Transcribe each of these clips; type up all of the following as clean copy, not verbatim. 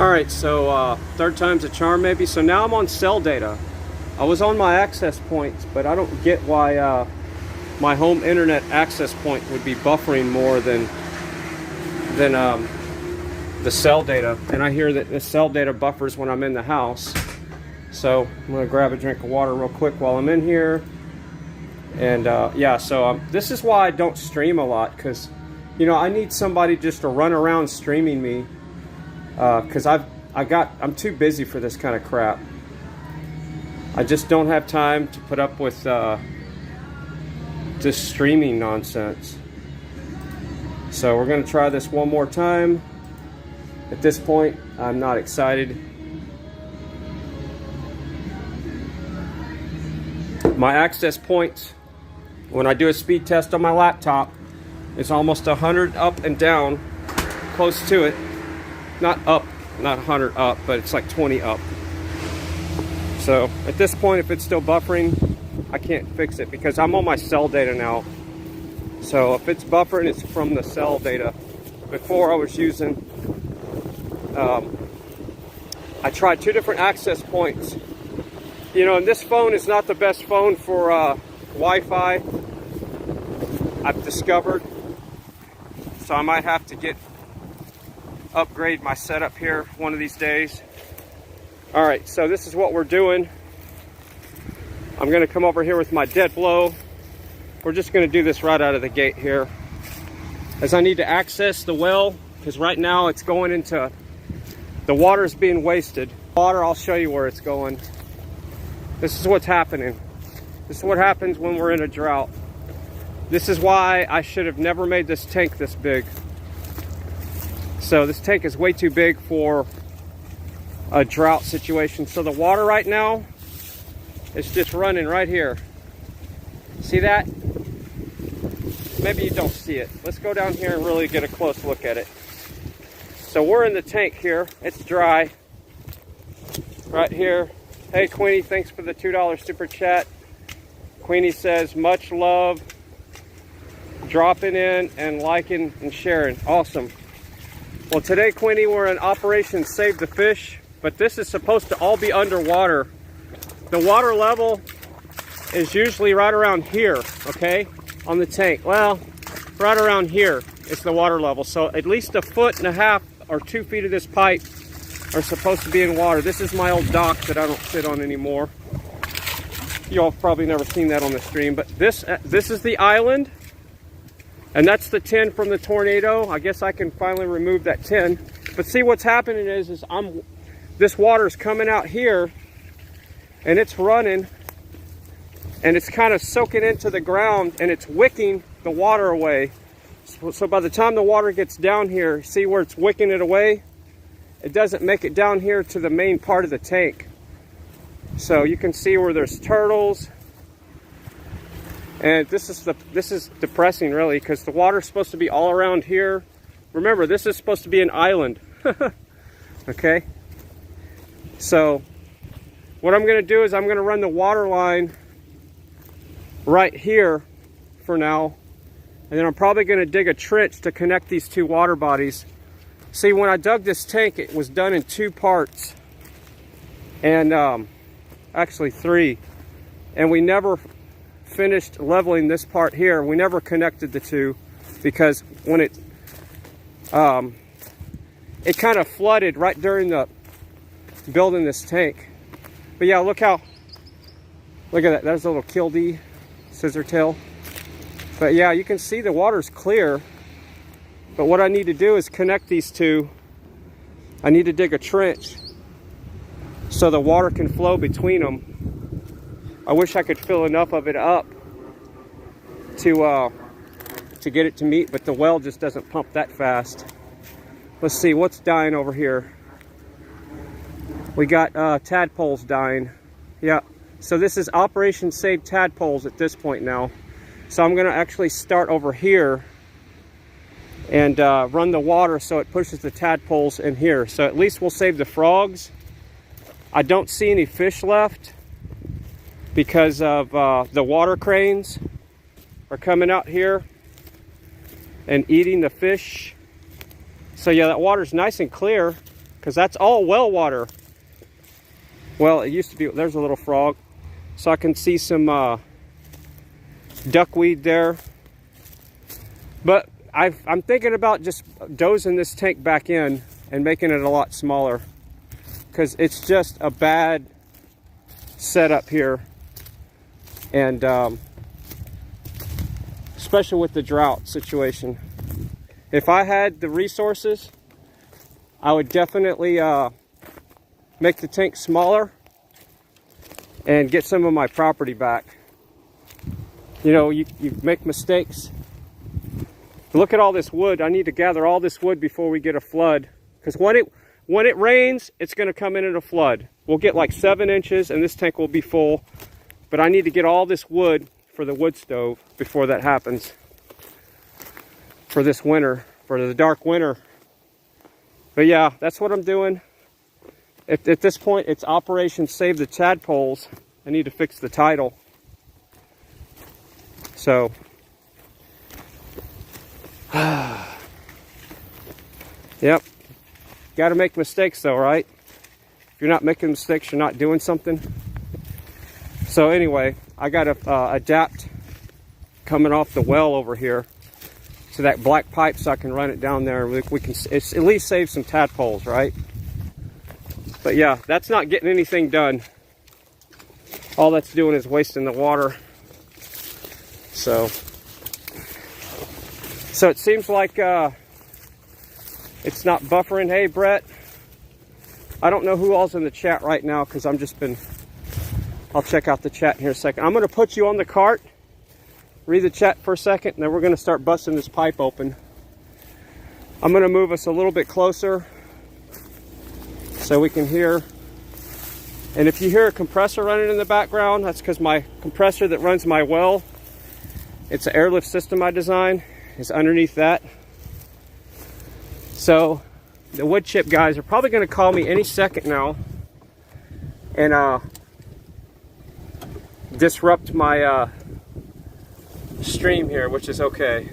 Alright, so third time's a charm maybe. So now I'm on cell data. I was on my access points, but I don't get why my home internet access point would be buffering more than the cell data. And I hear that the cell data buffers when I'm in the house. So I'm going to grab a drink of water real quick while I'm in here. And yeah, so this is why I don't stream a lot, because you know, I need somebody just to run around streaming me, because I'm too busy for this kind of crap. I just don't have time to put up with this streaming nonsense. So we're going to try this one more time. At this point, I'm not excited. My access points, when I do a speed test on my laptop, it's almost 100 up and down, close to it. Not up, not 100 up, but it's like 20 up. So at this point, if it's still buffering, I can't fix it because I'm on my cell data now. So if it's buffering, it's from the cell data. Before I was using, I tried 2 different access points. You know, and this phone is not the best phone for Wi-Fi, I've discovered. So I might have to upgrade my setup here one of these days. All right, so this is what we're doing. I'm gonna come over here with my dead blow. We're just gonna do this right out of the gate here, as I need to access the well, because right now it's going into, the water's being wasted. Water, I'll show you where it's going. This is what's happening. This is what happens when we're in a drought. This is why I should have never made this tank this big. So this tank is way too big for a drought situation. So the water right now is just running right here. See that? Maybe you don't see it. Let's go down here and really get a close look at it. So we're in the tank here. It's dry. Right here. Hey Queenie, thanks for the $2 super chat. Queenie says, much love. Dropping in and liking and sharing. Awesome. Well, today, Queenie, we're in Operation Save the Fish, but this is supposed to all be underwater. The water level is usually right around here, okay, on the tank. Well, right around here is the water level. So at least 1.5 feet or 2 feet of this pipe are supposed to be in water. This is my old dock that I don't sit on anymore. You all have probably never seen that on the stream, but this is the island. And that's the tin from the tornado. I guess I can finally remove that tin. But see, what's happening is this water's coming out here and it's running and it's kind of soaking into the ground and it's wicking the water away. So by the time the water gets down here, see where it's wicking it away? It doesn't make it down here to the main part of the tank. So you can see where there's turtles. And this is depressing, really, because the water's supposed to be all around here. Remember, this is supposed to be an island. Okay? So what I'm going to do is I'm going to run the water line right here for now. And then I'm probably going to dig a trench to connect these 2 water bodies. See, when I dug this tank, it was done in 2 parts. And actually 3. And we never finished leveling this part here. We never connected the 2 because when it kind of flooded right during the building this tank. But yeah, look at that. There's a little kildee scissor tail. But yeah, you can see the water's clear. But what I need to do is connect these 2. I need to dig a trench so the water can flow between them. I wish I could fill enough of it up to get it to meet, but the well just doesn't pump that fast. Let's see, what's dying over here? We got tadpoles dying. Yeah, so this is Operation Save Tadpoles at this point now. So I'm gonna actually start over here and run the water so it pushes the tadpoles in here. So at least we'll save the frogs. I don't see any fish left, because of the water cranes are coming out here and eating the fish. So yeah, that water's nice and clear. because that's all well water. Well, it used to be. There's a little frog, so I can see some duckweed there. But I'm thinking about just dozing this tank back in and making it a lot smaller, because it's just a bad setup here, and especially with the drought situation. If I had the resources, I would definitely make the tank smaller and get some of my property back. You know, you make mistakes. Look at all this wood. I need to gather all this wood before we get a flood, because when it rains, it's going to come in at a flood. We'll get like 7 inches and this tank will be full, but I need to get all this wood for the wood stove before that happens, for this winter, for the dark winter. But yeah, that's what I'm doing. At this point, it's Operation Save the Tadpoles. I need to fix the title. So, yep. Got to make mistakes though, right? If you're not making mistakes, you're not doing something. So anyway, I got to adapt coming off the well over here to that black pipe so I can run it down there. We can at least save some tadpoles, right? But yeah, that's not getting anything done. All that's doing is wasting the water. So it seems like it's not buffering. Hey, Brett. I don't know who all's in the chat right now, because I'll check out the chat in here in a second. I'm going to put you on the cart, read the chat for a second, and then we're going to start busting this pipe open. I'm going to move us a little bit closer so we can hear. And if you hear a compressor running in the background, that's because my compressor that runs my well, it's an airlift system I designed, is underneath that. So the wood chip guys are probably going to call me any second now and disrupt my stream here, which is okay.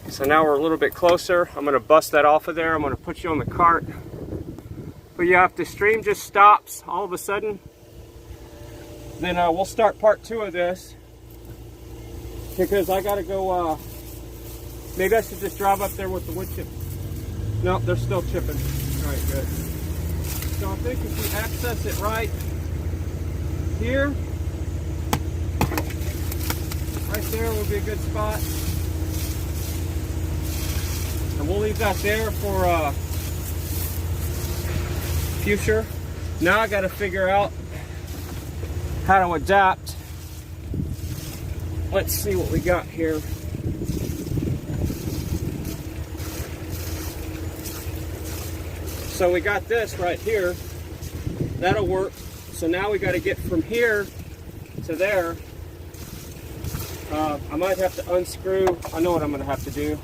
So now we're a little bit closer. I'm going to bust that off of there. I'm going to put you on the cart. But yeah, if the stream just stops all of a sudden, then we'll start part 2 of this, because I got to go. Maybe I should just drive up there with the wood chip. No, they're still chipping. All right, good. So I think if we access it right here, right there will be a good spot. And we'll leave that there for future. Now I got to figure out how to adapt. Let's see what we got here. So we got this right here. That'll work. So now we got to get from here to there. I might have to unscrew. I know what I'm going to have to do.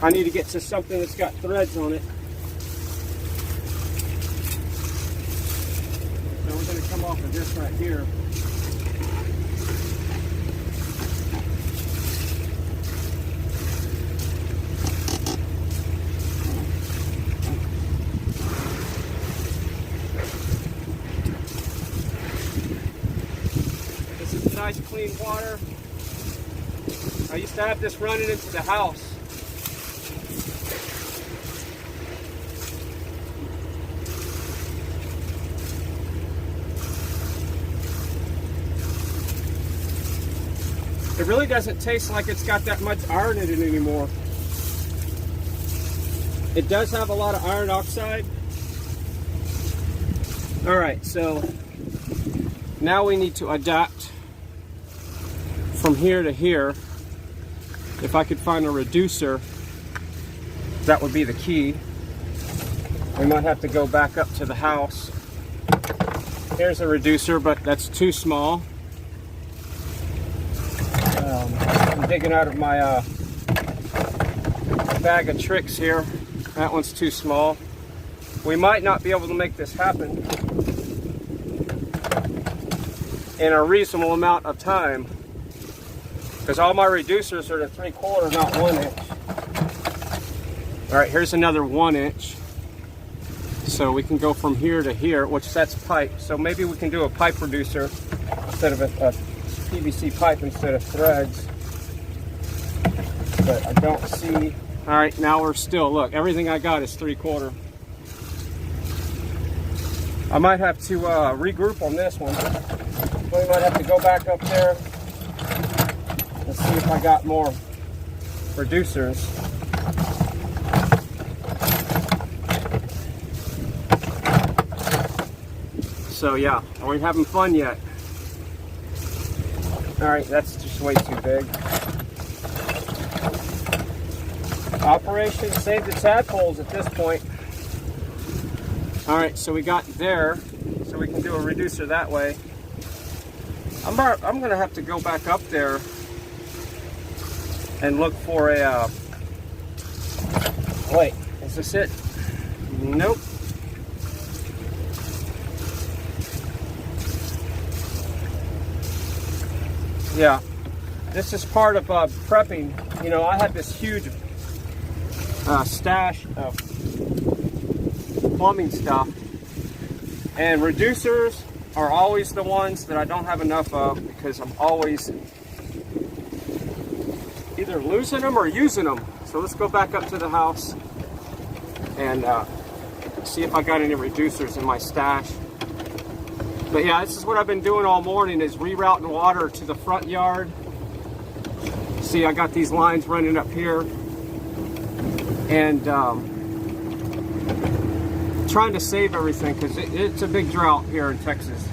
I need to get to something that's got threads on it. So we're going to come off of this right here. Nice clean water. I used to have this running into the house. It really doesn't taste like it's got that much iron in it anymore. It does have a lot of iron oxide. All right, so now we need to adapt from here to here. If I could find a reducer, that would be the key. We might have to go back up to the house. Here's a reducer, but that's too small. I'm digging out of my bag of tricks here. That one's too small. We might not be able to make this happen in a reasonable amount of time, because all my reducers are to 3/4, not 1 inch. All right, here's another 1 inch. So we can go from here to here, which that's pipe. So maybe we can do a pipe reducer instead of a PVC pipe instead of threads. But I don't see. All right, now we're still, look, everything I got is 3/4. I might have to regroup on this one. We might have to go back up there and see if I got more reducers. So yeah, are we having fun yet? All right, that's just way too big. Operation Save the Tadpoles at this point. All right, so we got there, so we can do a reducer that way. I'm gonna have to go back up there and look for a, wait, is this it? Nope. Yeah, this is part of prepping. You know, I have this huge stash of plumbing stuff, and reducers are always the ones that I don't have enough of because I'm always either losing them or using them. So let's go back up to the house and see if I got any reducers in my stash. But yeah, this is what I've been doing all morning, is rerouting water to the front yard. See, I got these lines running up here, and trying to save everything because it's a big drought here in Texas.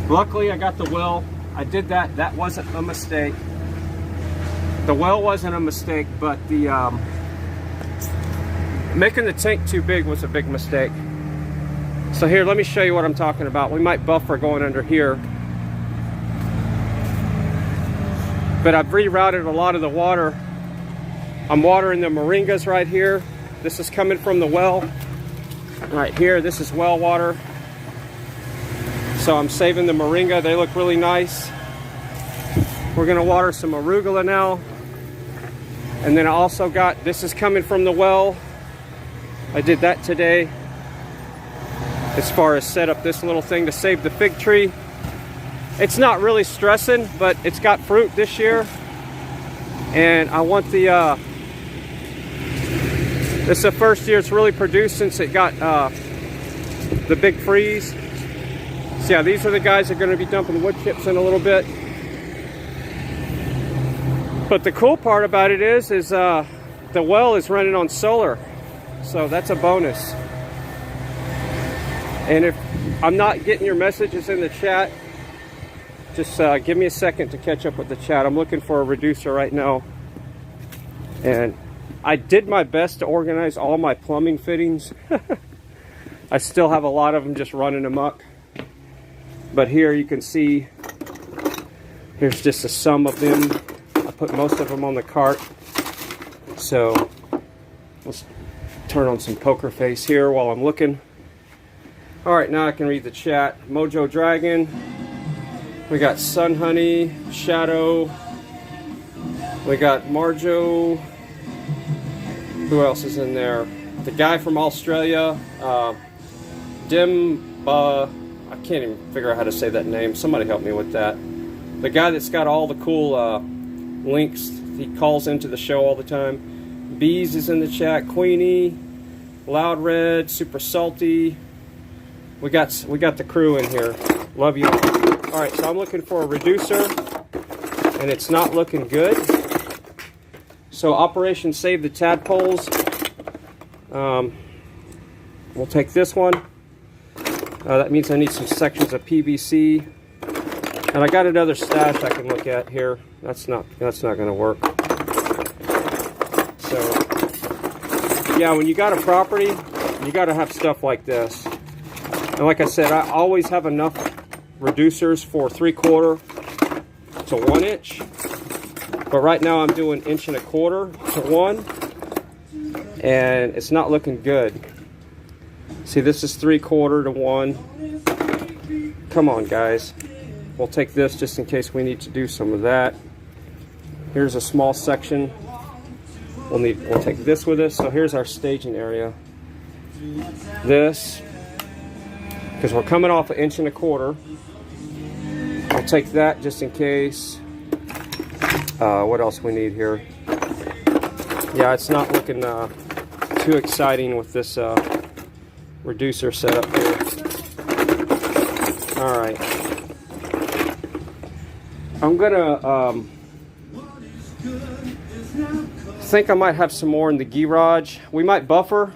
Luckily, I got the well. I did that. That wasn't a mistake. The well wasn't a mistake, but the making the tank too big was a big mistake. So here, let me show you what I'm talking about. We might buffer going under here. But I've rerouted a lot of the water. I'm watering the moringas right here. This is coming from the well. Right here, this is well water. So I'm saving the moringa. They look really nice. We're gonna water some arugula now. And then I also got, this is coming from the well. I did that today. As far as set up this little thing to save the fig tree. It's not really stressing, but it's got fruit this year. And I want the, this is the first year it's really produced since it got the big freeze. So yeah, these are the guys that are gonna be dumping wood chips in a little bit. But the cool part about it is the well is running on solar. So that's a bonus. And if I'm not getting your messages in the chat, just give me a second to catch up with the chat. I'm looking for a reducer right now. And I did my best to organize all my plumbing fittings. I still have a lot of them just running amok. But here you can see, here's just a sum of them. I put most of them on the cart. So let's turn on some poker face here while I'm looking. All right, now I can read the chat. Mojo Dragon. We got Sun Honey, Shadow. We got Marjo. Who else is in there? The guy from Australia. Dimba. I can't even figure out how to say that name. Somebody help me with that. The guy that's got all the cool links. He calls into the show all the time. Bees is in the chat. Queenie. Loud Red. Super Salty. We got the crew in here. Love you. All right, so I'm looking for a reducer, and it's not looking good. So Operation Save the Tadpoles. We'll take this one. That means I need some sections of PVC, and I got another stash I can look at here. That's not going to work. So yeah, when you got a property, you got to have stuff like this. And like I said, I always have enough reducers for 3/4 to 1 inch. But right now I'm doing 1 1/4 to 1. And it's not looking good. See, this is 3/4 to 1. Come on, guys. We'll take this just in case we need to do some of that. Here's a small section. We'll take this with us. So here's our staging area. this, because we're coming off 1.25 inches. I'll take that just in case. What else we need here? Yeah, it's not looking too exciting with this reducer setup here. All right. I'm gonna think I might have some more in the garage. We might buffer,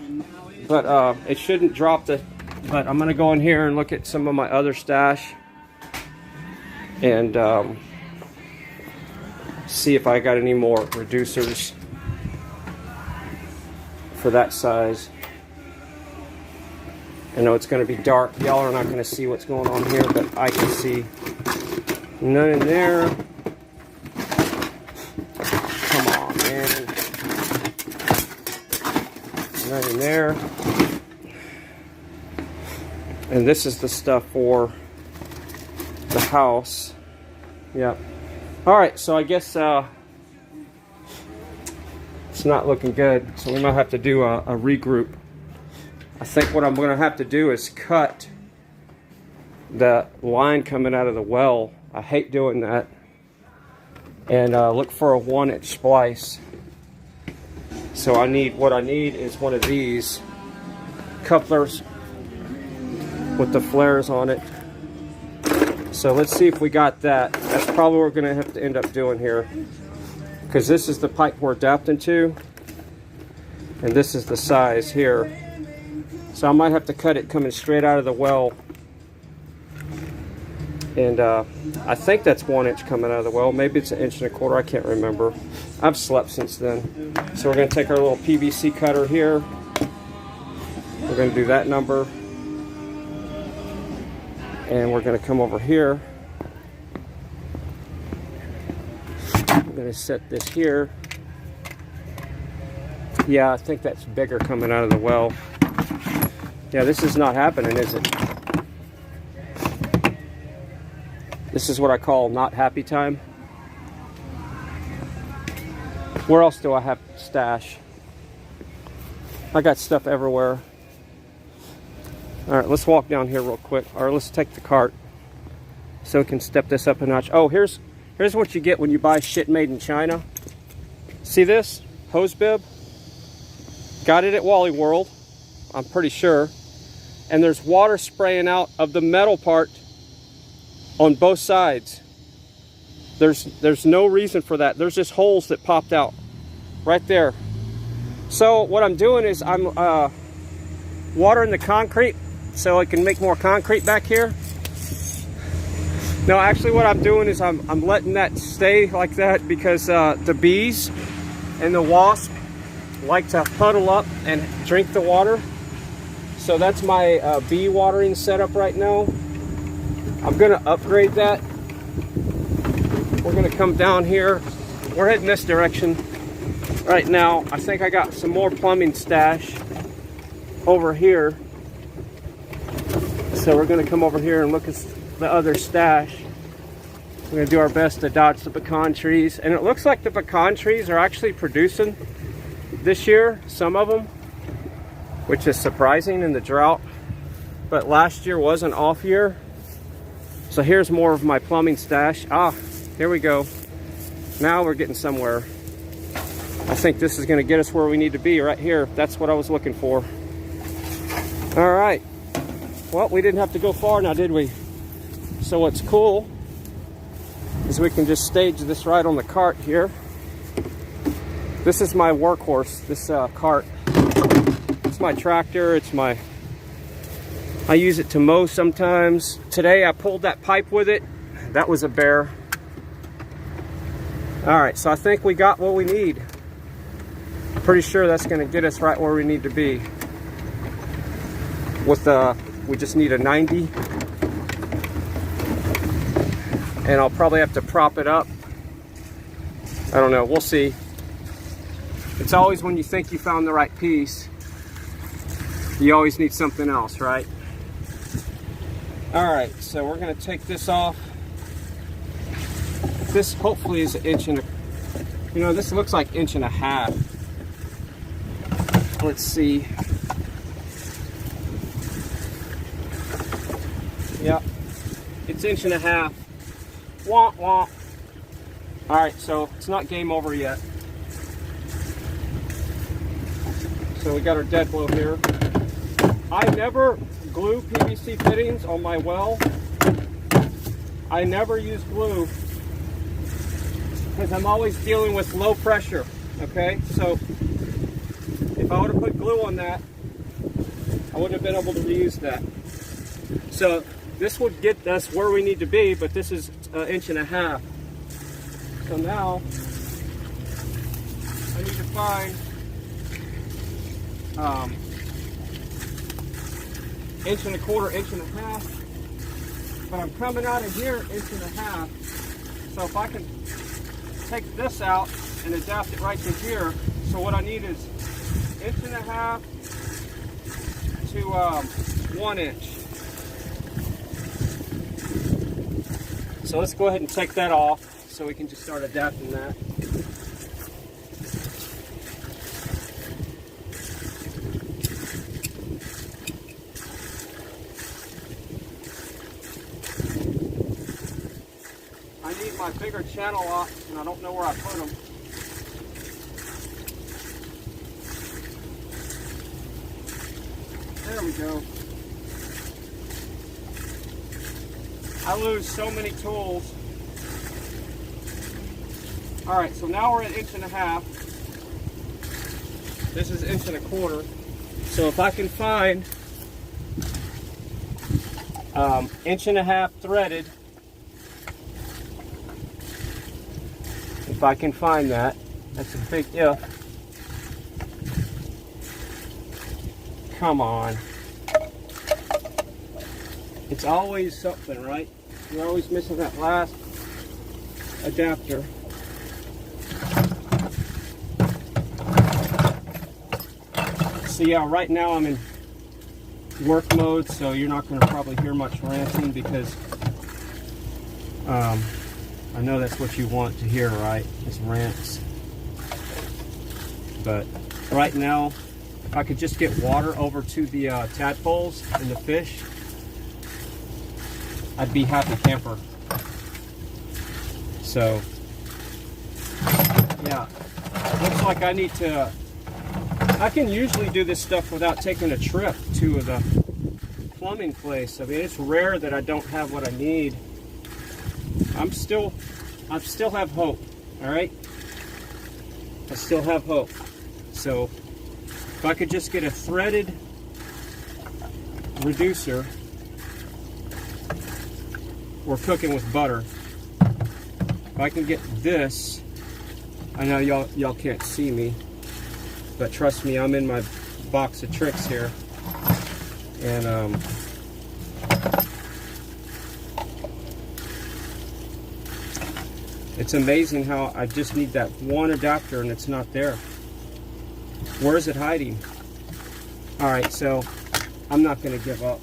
but it shouldn't drop the. But I'm gonna go in here and look at some of my other stash and see if I got any more reducers for that size. I know it's going to be dark. Y'all are not going to see what's going on here, but I can see. None in there. Come on, man. None in there. And this is the stuff for the house. Yep. All right, so I guess it's not looking good, so we might have to do a regroup. I think what I'm going to have to do is cut the line coming out of the well. I hate doing that. And look for a 1-inch splice. So what I need is one of these couplers with the flares on it. So let's see if we got that. That's probably what we're going to have to end up doing here, because this is the pipe we're adapting to, and this is the size here. So I might have to cut it coming straight out of the well. And I think that's 1 inch coming out of the well. Maybe it's 1.25 inches. I can't remember. I've slept since then. So we're going to take our little PVC cutter here. We're going to do that number. And we're going to come over here. I'm going to set this here. Yeah, I think that's bigger coming out of the well. Yeah, this is not happening, is it? This is what I call not happy time. Where else do I have stash? I got stuff everywhere. All right, let's walk down here real quick, or let's take the cart so we can step this up a notch. Oh, here's what you get when you buy shit made in China. See this hose bib? Got it at Wally World, I'm pretty sure. And there's water spraying out of the metal part on both sides. There's no reason for that. There's just holes that popped out right there. So what I'm doing is I'm watering the concrete so I can make more concrete back here. No, actually what I'm doing is I'm letting that stay like that because the bees and the wasp like to huddle up and drink the water. So that's my bee watering setup right now. I'm gonna upgrade that. We're gonna come down here. We're heading this direction right now. I think I got some more plumbing stash over here. So we're gonna come over here and look at the other stash. We're gonna do our best to dodge the pecan trees. And it looks like the pecan trees are actually producing this year, some of them, which is surprising in the drought. But last year was an off year. So here's more of my plumbing stash. Ah, here we go. Now we're getting somewhere. I think this is gonna get us where we need to be right here. That's what I was looking for. All right. Well, we didn't have to go far now, did we? So what's cool is we can just stage this right on the cart here. This is my workhorse, this cart. It's my tractor, I use it to mow sometimes. Today I pulled that pipe with it. That was a bear. All right, so I think we got what we need. Pretty sure that's gonna get us right where we need to be. We just need a 90. And I'll probably have to prop it up. I don't know, we'll see. It's always when you think you found the right piece, you always need something else, right? All right, so we're gonna take this off. This hopefully is 1 inch and this looks like 1.5 inches. Let's see. Yep, it's 1.5 inches. Womp womp. Alright, so it's not game over yet. So we got our dead blow here. I never glue PVC fittings on my well. I never use glue because I'm always dealing with low pressure. Okay, so if I would have put glue on that, I wouldn't have been able to use that. So this would get us where we need to be, but this is 1.5 inches. So now I need to find 1.25 inches, 1.5 inches. But I'm coming out of here 1.5 inches. So if I can take this out and adapt it right to here. So what I need is 1.5 inches to 1 inch. So let's go ahead and take that off so we can just start adapting that. I need my bigger channel locks and I don't know where I put them. There we go. I lose so many tools. All right, so now we're at 1.5 inches. This is 1.25 inches. So if I can find 1.5 inches threaded, if I can find that, that's a big if. Come on. It's always something, right? You're always missing that last adapter. So yeah, right now I'm in work mode, so you're not going to probably hear much ranting because I know that's what you want to hear, right? Is rants. But right now, if I could just get water over to the tadpoles and the fish, I'd be happy camper. So, yeah, looks like I need to, I can usually do this stuff without taking a trip to the plumbing place. I mean, it's rare that I don't have what I need. I still have hope, all right? I still have hope. So, if I could just get a threaded reducer, we're cooking with butter. If I can get this, I know y'all can't see me, but trust me, I'm in my box of tricks here. And it's amazing how I just need that one adapter and it's not there. Where is it hiding? All right, so I'm not gonna give up.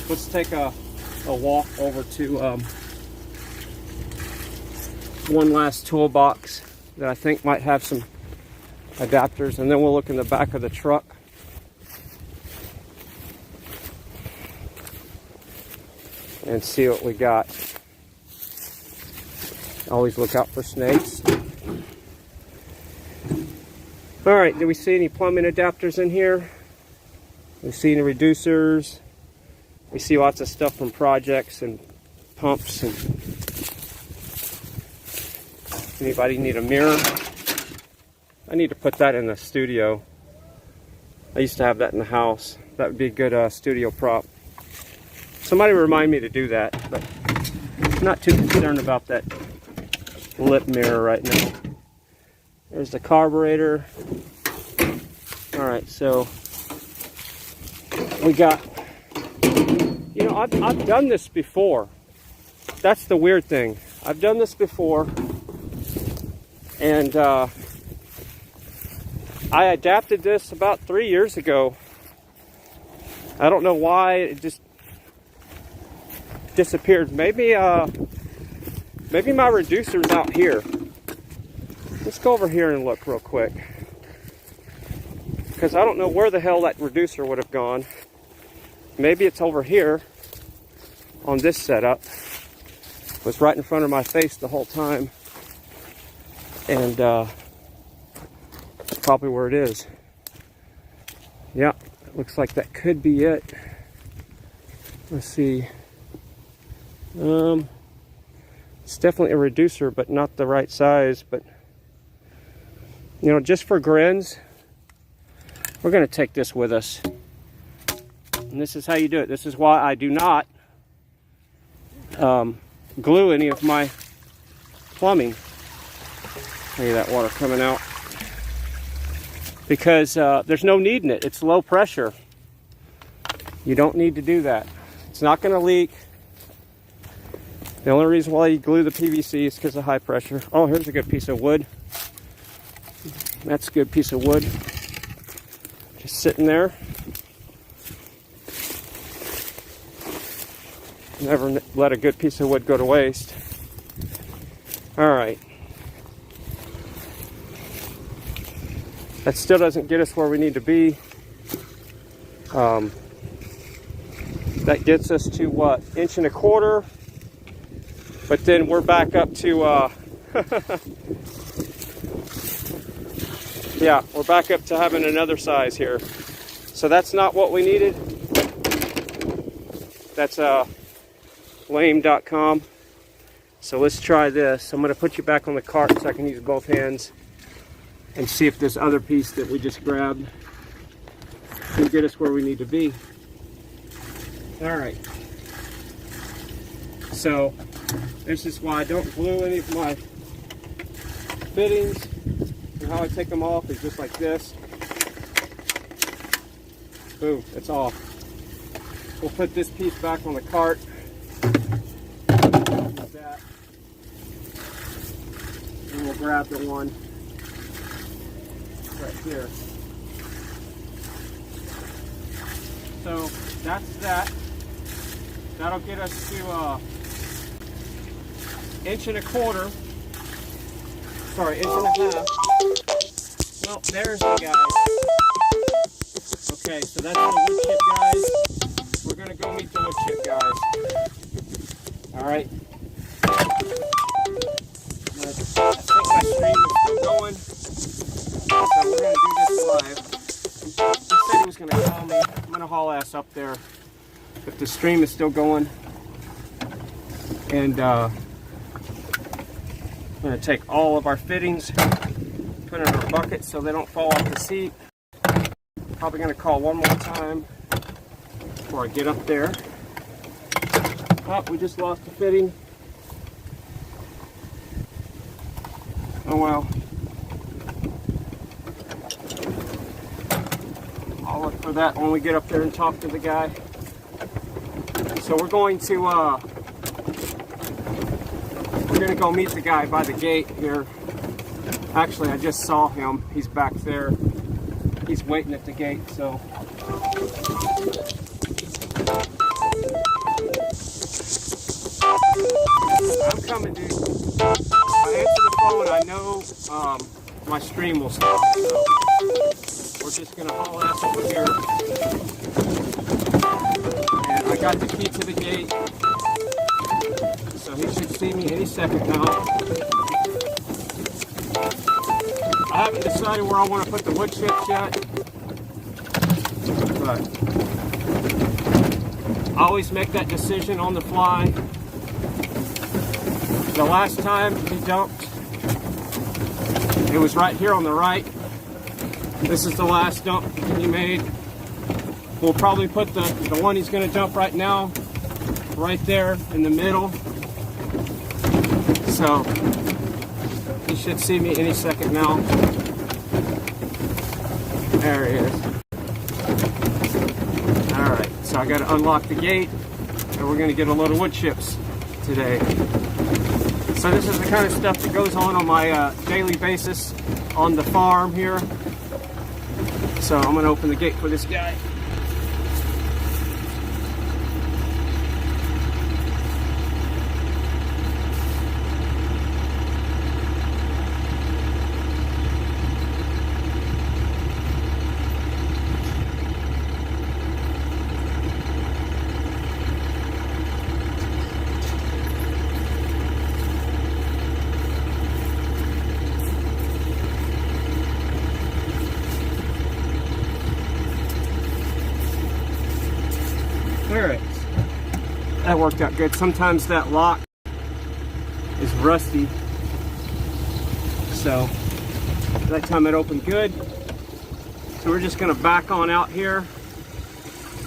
Let's take a walk over to one last toolbox that I think might have some adapters, and then we'll look in the back of the truck. And see what we got. Always look out for snakes. All right, do we see any plumbing adapters in here? We see any reducers. We see lots of stuff from projects and pumps. And anybody need a mirror? I need to put that in the studio. I used to have that in the house. That would be a good studio prop. Somebody remind me to do that, but I'm not too concerned about that lip mirror right now. There's the carburetor. All right, so we got, you know, I've done this before. That's the weird thing. I've done this before, and I adapted this about 3 years ago. I don't know why it just disappeared. Maybe my reducer's out here. Let's go over here and look real quick, because I don't know where the hell that reducer would have gone. maybe it's over here on this setup. It was right in front of my face the whole time. And that's probably where it is. Yeah, looks like that could be it. Let's see. It's definitely a reducer, but not the right size. But, you know, just for grins, we're going to take this with us. And this is how you do it. This is why I do not glue any of my plumbing. Look at that water coming out. Because there's no need in it. It's low pressure. You don't need to do that. It's not going to leak. The only reason why you glue the PVC is because of high pressure. Oh, here's a good piece of wood. That's a good piece of wood. Just sitting there. Never let a good piece of wood go to waste. All right. That still doesn't get us where we need to be. That gets us to what? 1.25 inches. But then we're back up to, yeah, we're back up to having another size here. So that's not what we needed. That's lame.com. So let's try this. I'm going to put you back on the cart so I can use both hands and see if this other piece that we just grabbed can get us where we need to be. All right. So this is why I don't glue any of my fittings. And how I take them off is just like this. Boom, it's off. We'll put this piece back on the cart. Like that. And we'll grab the one right here. So that's that. That'll get us to 1.25 inches. Sorry, 1.5 inches. Well, there's the guys. Okay, so that's the wood chip guys. We're gonna go meet the wood chip guys. All right. I think my stream is still going, so we're gonna do this live. He said he was gonna call me. I'm gonna haul ass up there if the stream is still going, and I'm gonna take all of our fittings, put in our bucket so they don't fall off the seat. Probably gonna call one more time before I get up there. Oh, we just lost a fitting. Oh well. I'll look for that when we get up there and talk to the guy. So we're going to go meet the guy by the gate here. Actually, I just saw him. He's back there. He's waiting at the gate, so. I'm coming, dude. If I answer the phone, I know my stream will stop, so we're just gonna haul ass over here. And I got the key to the gate, so he should see me any second now. I haven't decided where I want to put the wood chips yet, but I always make that decision on the fly. The last time he dumped, it was right here on the right. This is the last dump he made. We'll probably put the one he's going to dump right now right there in the middle. So he should see me any second now. There he is. Alright, so I got to unlock the gate and we're going to get a load of wood chips today. So this is the kind of stuff that goes on my daily basis on the farm here. So I'm going to open the gate for this guy. Alright. That worked out good. Sometimes that lock is rusty. So that time it opened good. So we're just gonna back on out here.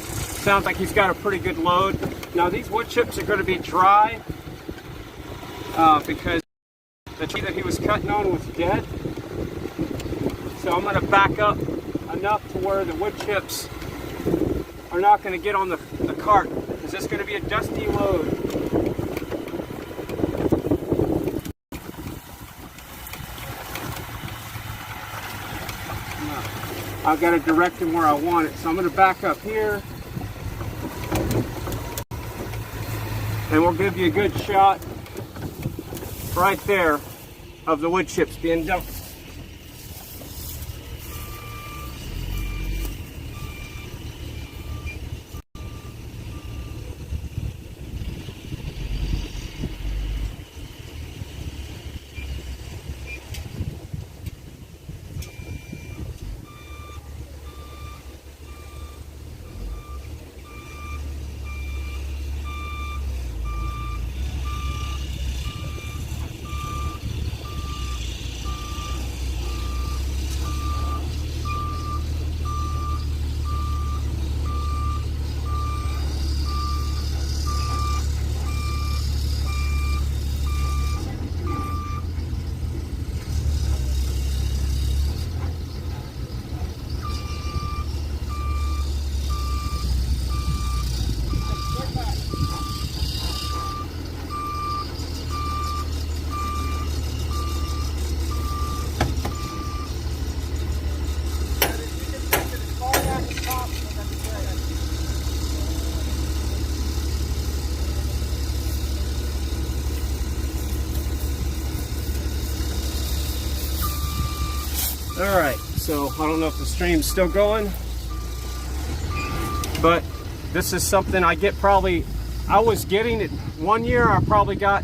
Sounds like he's got a pretty good load. Now these wood chips are gonna be dry because the tree that he was cutting on was dead. So I'm gonna back up enough to where the wood chips are not gonna get on the cart, because it's gonna be a dusty load. I've got to direct him where I want it. So I'm gonna back up here. And we'll give you a good shot right there of the wood chips being dumped. Alright, so I don't know if the stream's still going, but this is something I get probably, I was getting it one year, I probably got,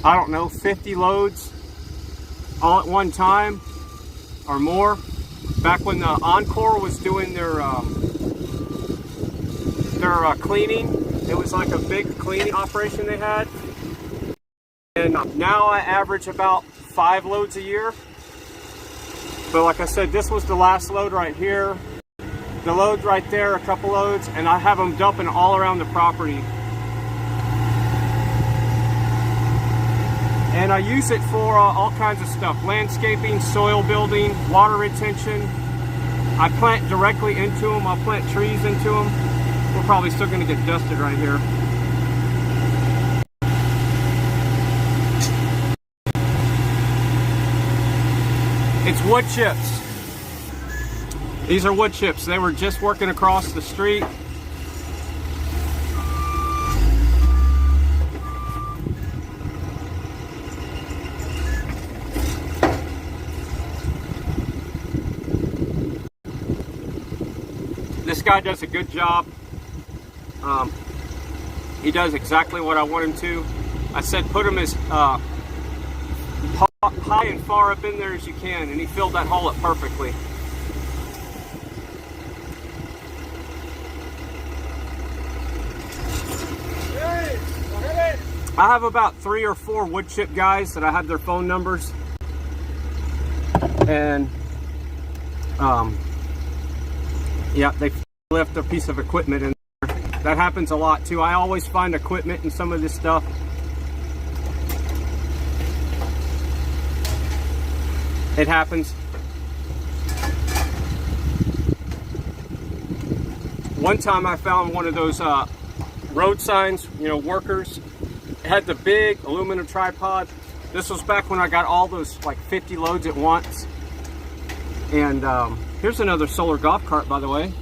I don't know, 50 loads all at one time or more. Back when the Encore was doing their cleaning, it was like a big cleaning operation they had. And now I average about 5 loads a year. But like I said, this was the last load right here. The load right there, a couple loads, and I have them dumping all around the property. And I use it for all kinds of stuff. Landscaping, soil building, water retention. I plant directly into them. I'll plant trees into them. We're probably still gonna get dusted right here. It's wood chips. These are wood chips. They were just working across the street. This guy does a good job. He does exactly what I want him to. I said put him as high and far up in there as you can, and he filled that hole up perfectly. I have about 3 or 4 wood chip guys that I have their phone numbers, and yeah, they left a piece of equipment in there. That happens a lot too. I always find equipment in some of this stuff. It happens. One time I found one of those road signs, you know, workers. It had the big aluminum tripod. This was back when I got all those like 50 loads at once. And here's another solar golf cart, by the way.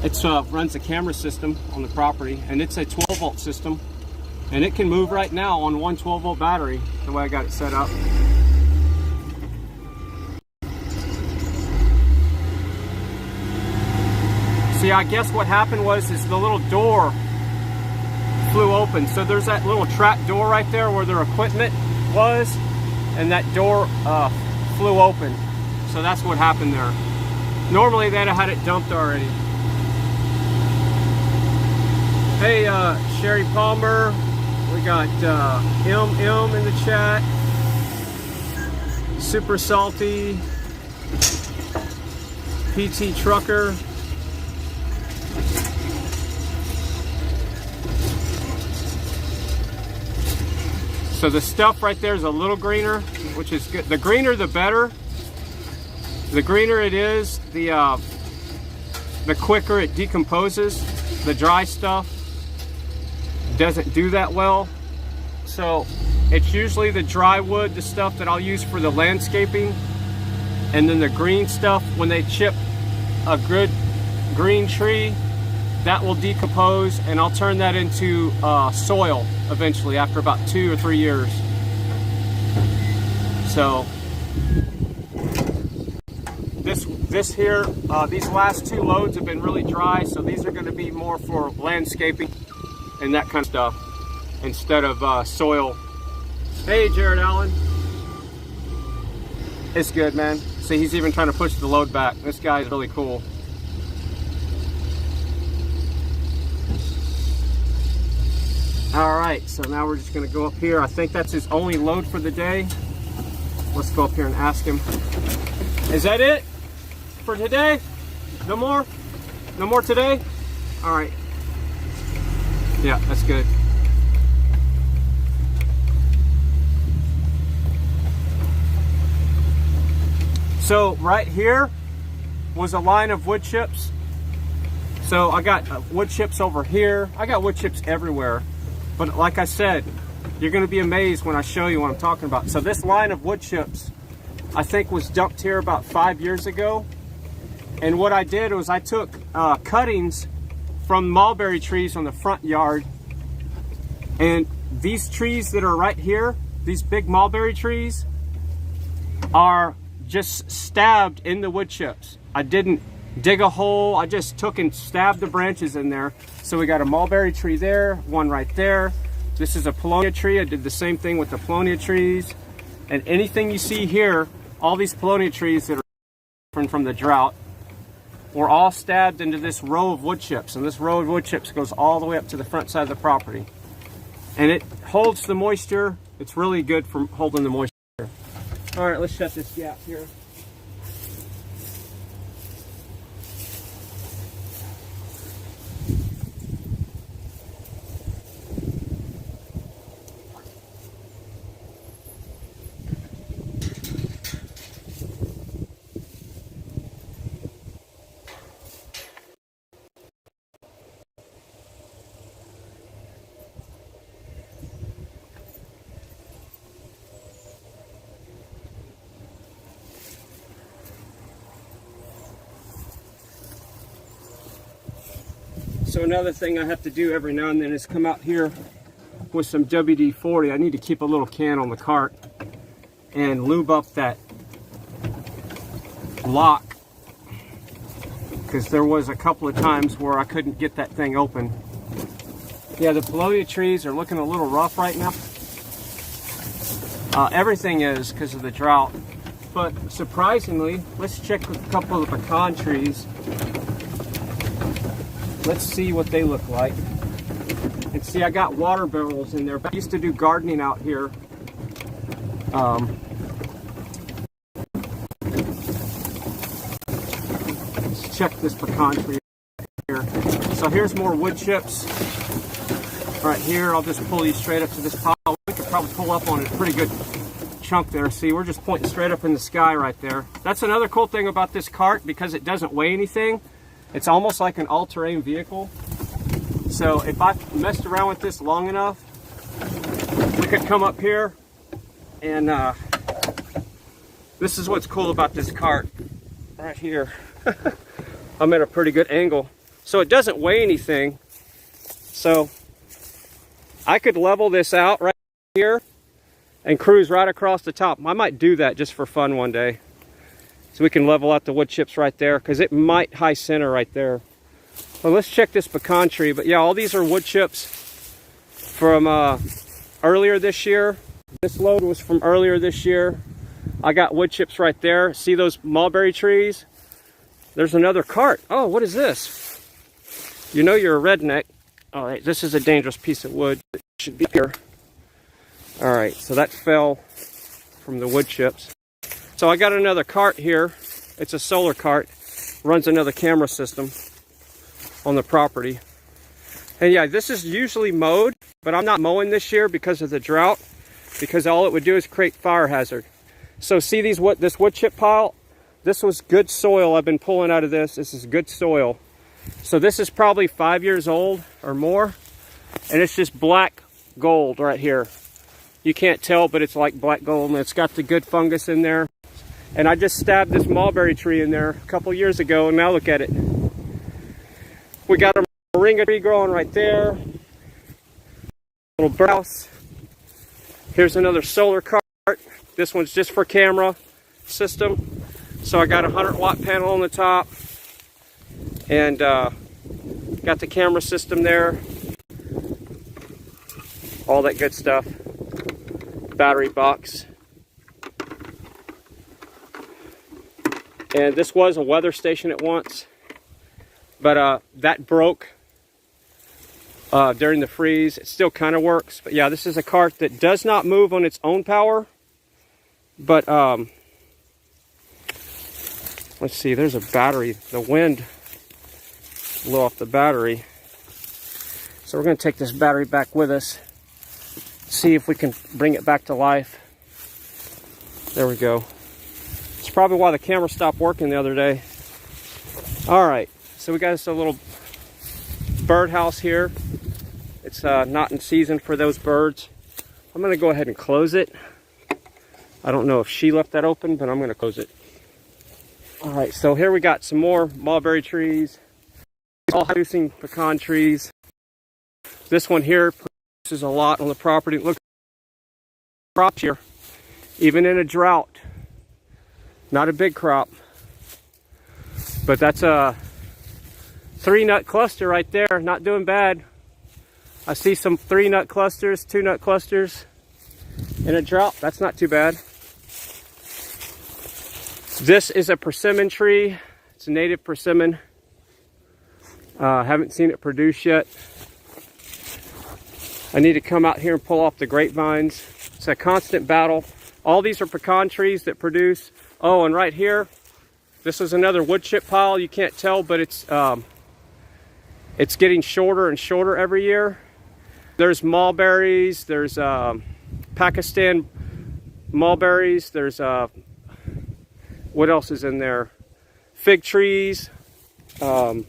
It runs a camera system on the property, and it's a 12-volt system. And it can move right now on one 12-volt battery, the way I got it set up. See, I guess what happened was the little door flew open. So there's that little trap door right there where their equipment was, and that door flew open. So that's what happened there. Normally they'd have had it dumped already. Hey, Sherry Palmer. We got MM in the chat. Super Salty. PT Trucker. So the stuff right there is a little greener, which is good. The greener, the better. The greener it is, the quicker it decomposes. The dry stuff doesn't do that well. So it's usually the dry wood, the stuff that I'll use for the landscaping. And then the green stuff, when they chip a good green tree, that will decompose, and I'll turn that into soil eventually after about 2 or 3 years. So this here, these last 2 loads have been really dry, so these are going to be more for landscaping and that kind of stuff instead of soil. Hey, Jared Allen. It's good, man. See, he's even trying to push the load back. This guy's really cool. All right, so now we're just gonna go up here. I think that's his only load for the day. Let's go up here and ask him. Is that it for today? No more? No more today? All right. Yeah, that's good. So right here was a line of wood chips. So I got wood chips over here. I got wood chips everywhere. But like I said, you're going to be amazed when I show you what I'm talking about. So this line of wood chips, I think, was dumped here about 5 years ago. And what I did was I took cuttings from mulberry trees on the front yard. And these trees that are right here, these big mulberry trees, are just stabbed in the wood chips. I didn't dig a hole. I just took and stabbed the branches in there. So we got a mulberry tree there, one right there. This is a Paulownia tree. I did the same thing with the Paulownia trees. And anything you see here, all these Paulownia trees that are different from the drought, were all stabbed into this row of wood chips. And this row of wood chips goes all the way up to the front side of the property. And it holds the moisture. It's really good for holding the moisture. All right, let's shut this gap here. So another thing I have to do every now and then is come out here with some WD-40. I need to keep a little can on the cart and lube up that lock, because there was a couple of times where I couldn't get that thing open. Yeah, the Paulownia trees are looking a little rough right now. Everything is because of the drought. But surprisingly, let's check with a couple of the pecan trees. Let's see what they look like. And see, I got water barrels in there. I used to do gardening out here. Let's check this pecan tree here. So here's more wood chips. Right here, I'll just pull these straight up to this pile. We could probably pull up on a pretty good chunk there. See, we're just pointing straight up in the sky right there. That's another cool thing about this cart, because it doesn't weigh anything. It's almost like an all-terrain vehicle. So if I messed around with this long enough, we could come up here and this is what's cool about this cart right here. I'm at a pretty good angle. So it doesn't weigh anything. So I could level this out right here and cruise right across the top. I might do that just for fun one day. So we can level out the wood chips right there, because it might high center right there. Well, let's check this pecan tree. But yeah, all these are wood chips from earlier this year. This load was from earlier this year. I got wood chips right there. See those mulberry trees? There's another cart. Oh, what is this? You know you're a redneck All right, this is a dangerous piece of wood. It should be here. All right, so that fell from the wood chips. So I got another cart here. It's a solar cart. Runs another camera system on the property. And yeah, this is usually mowed, but I'm not mowing this year because of the drought, because all it would do is create fire hazard. So see this wood chip pile? This was good soil I've been pulling out of this. This is good soil. So this is probably 5 years old or more, and it's just black gold right here. You can't tell, but it's like black gold, and it's got the good fungus in there. And I just stabbed this mulberry tree in there a couple years ago, and now look at it. We got a moringa tree growing right there. Little birdhouse. Here's another solar cart. This one's just for camera system. So I got a 100-watt panel on the top, and got the camera system there. All that good stuff. Battery box. And this was a weather station at once, but that broke during the freeze. It still kind of works, but yeah, this is a cart that does not move on its own power. But let's see, there's a battery. The wind blew off the battery. So we're going to take this battery back with us, see if we can bring it back to life. There we go. It's probably why the camera stopped working the other day. All right, so we got us a little birdhouse here. It's not in season for those birds. I'm going to go ahead and close it. I don't know if she left that open, but I'm going to close it. All right, so here we got some more mulberry trees, all producing pecan trees. This one here produces a lot on the property. Look, crops here, even in a drought. Not a big crop, but that's a 3-nut cluster right there. Not doing bad. I see some 3-nut clusters, 2-nut clusters in a drought. That's not too bad. This is a persimmon tree. It's a native persimmon. Haven't seen it produce yet. I need to come out here and pull off the grapevines. It's a constant battle. All these are pecan trees that produce. Oh, and right here, this is another wood chip pile. You can't tell, but it's getting shorter and shorter every year. There's mulberries. There's Pakistan mulberries. There's what else is in there? Fig trees. I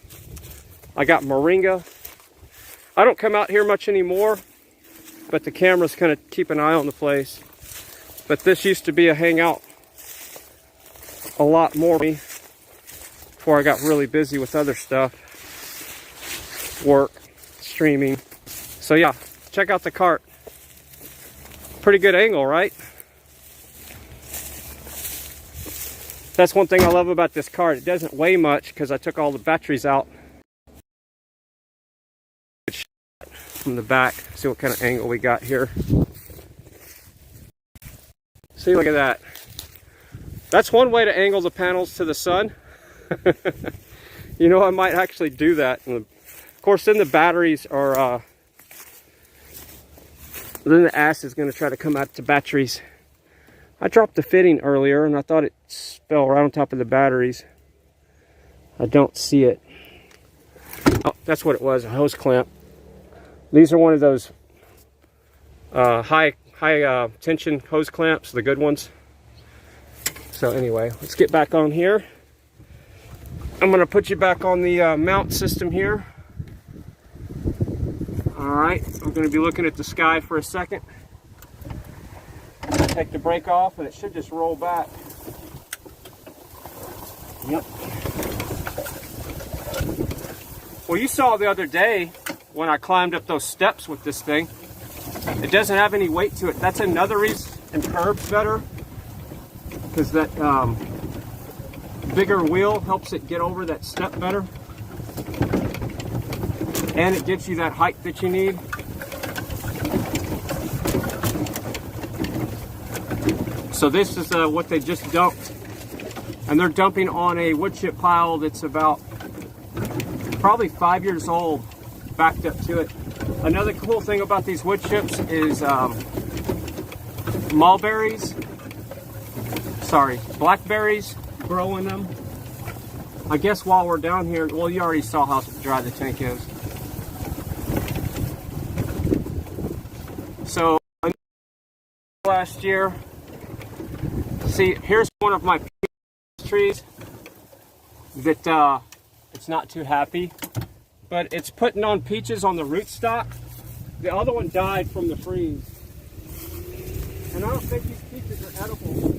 got moringa. I don't come out here much anymore, but the camera's kind of keep an eye on the place. But this used to be a hangout a lot more before I got really busy with other stuff, work, streaming. So yeah, check out the cart. Pretty good angle, right? That's one thing I love about this cart. It doesn't weigh much because I took all the batteries out from the back. See what kind of angle we got here. See, look at that. That's one way to angle the panels to the sun. You know, I might actually do that. And of course, then the batteries are, then the ash is going to try to come out to batteries. I dropped the fitting earlier and I thought it fell right on top of the batteries. I don't see it. Oh, that's what it was, a hose clamp. These are one of those high tension hose clamps, the good ones. So anyway, let's get back on here. I'm going to put you back on the mount system here. All right, I'm going to be looking at the sky for a second. Take the brake off and it should just roll back. Yep. Well, you saw the other day when I climbed up those steps with this thing. It doesn't have any weight to it. That's another reason it curbs better, because that bigger wheel helps it get over that step better, and it gives you that height that you need. So this is what they just dumped, and they're dumping on a wood chip pile that's about probably 5 years old. backed up to it. Another cool thing about these wood chips is blackberries grow in them. I guess while we're down here, well, you already saw how dry the tank is. So last year, see, here's one of my peach trees that it's not too happy, but it's putting on peaches on the rootstock. The other one died from the freeze, and I don't think these peaches are edible.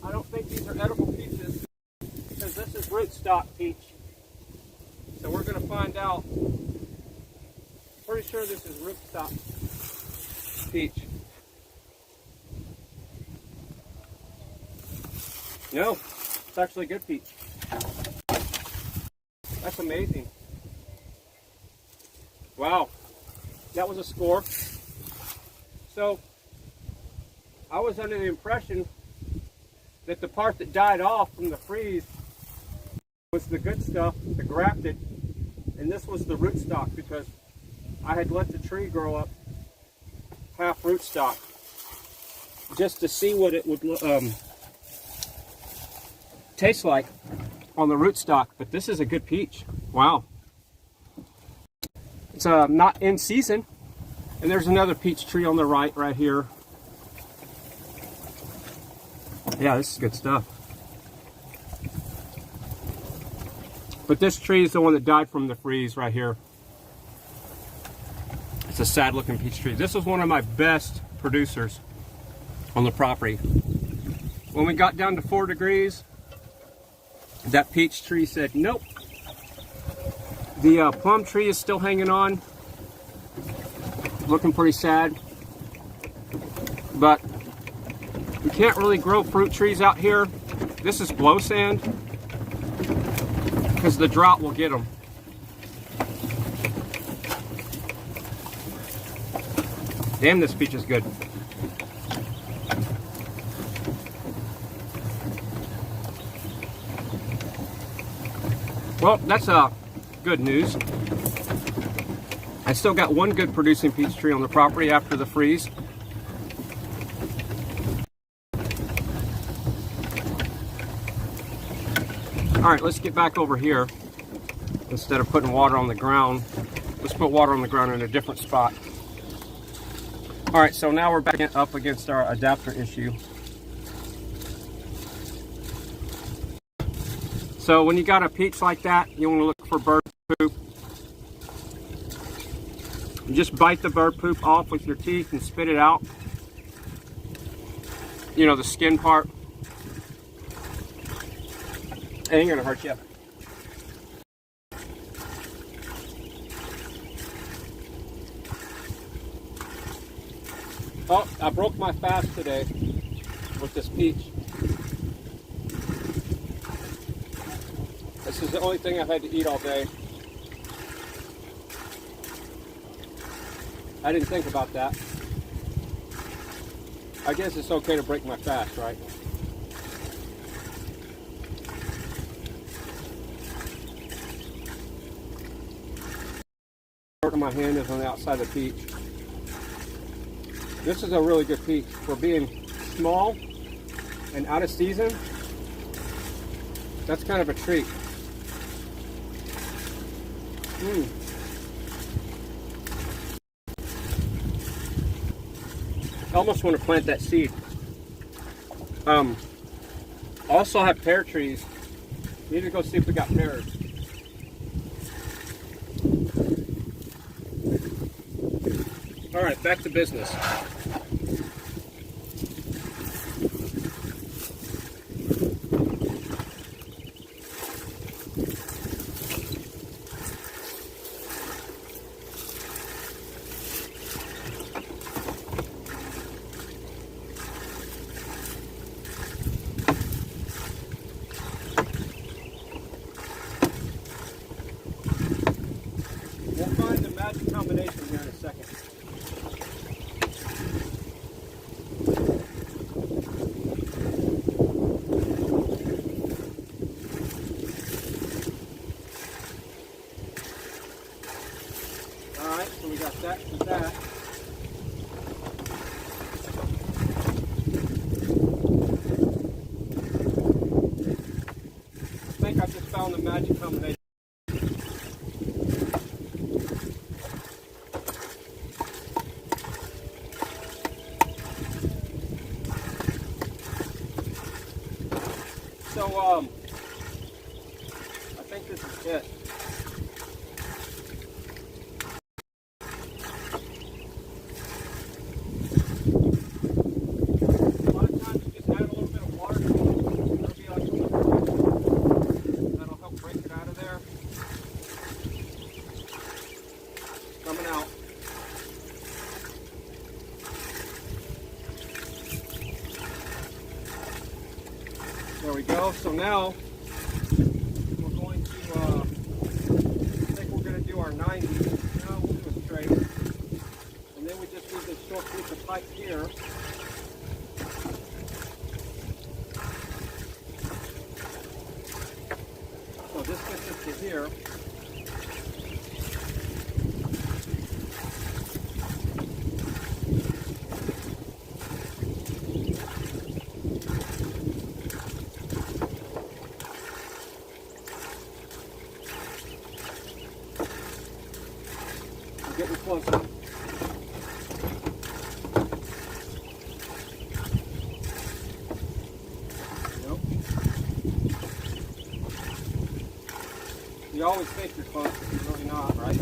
I don't think these are edible peaches because this is rootstock peach. So we're going to find out. Pretty sure this is rootstock peach. No, it's actually good peach. That's amazing. Wow, that was a score. So I was under the impression that the part that died off from the freeze was the good stuff, the grafted, and this was the rootstock because I had let the tree grow up half rootstock just to see what it would taste like on the rootstock. But this is a good peach. Wow. It's not in season. And there's another peach tree on the right here. Yeah, this is good stuff. But this tree is the one that died from the freeze right here. It's a sad looking peach tree. This was one of my best producers on the property. When we got down to 4 degrees, that peach tree said nope. The plum tree is still hanging on, looking pretty sad. But you can't really grow fruit trees out here. This is blow sand because the drought will get them. Damn, this peach is good. Well, that's good news. I still got one good producing peach tree on the property after the freeze. All right, let's get back over here. Instead of putting water on the ground, let's put water on the ground in a different spot. All right, so now we're back up against our adapter issue. So when you got a peach like that, you want to look for bird poop. You just bite the bird poop off with your teeth and spit it out. You know, the skin part. It ain't gonna hurt you. Oh, I broke my fast today with this peach. This is the only thing I've had to eat all day. I didn't think about that. I guess it's okay to break my fast, right? My hand is on the outside of the peach. This is a really good peach for being small and out of season. That's kind of a treat. I almost want to plant that seed. I also have pear trees. Need to go see if we got pears. All right, back to business. We'll find the magic combination here in a second. magic combination. So, I think this is it. A lot of times you just add a little bit of water to it. It'll be like a liquid. That'll help break it out of there. Coming out. There we go. So now we're going to, I think we're going to do our 90. Now we'll do a straight. And then we just need this short piece of pipe here. So this gets us to here. Getting closer. Nope. You always think you're close, but you're really not, right?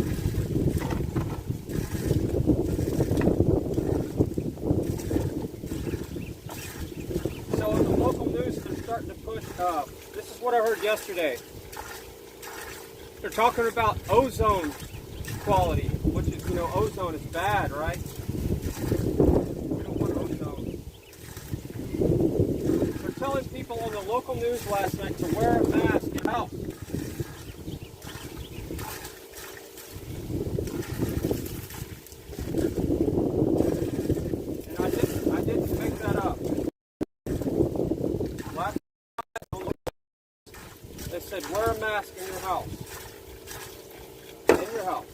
So in the local news, they're starting to push, this is what I heard yesterday. They're talking about ozone quality, which is, you know, ozone is bad, right? We don't want ozone. They're telling people on the local news last night to wear a mask in the house. And I didn't make that up. Last night they said wear a mask in your house. In your house.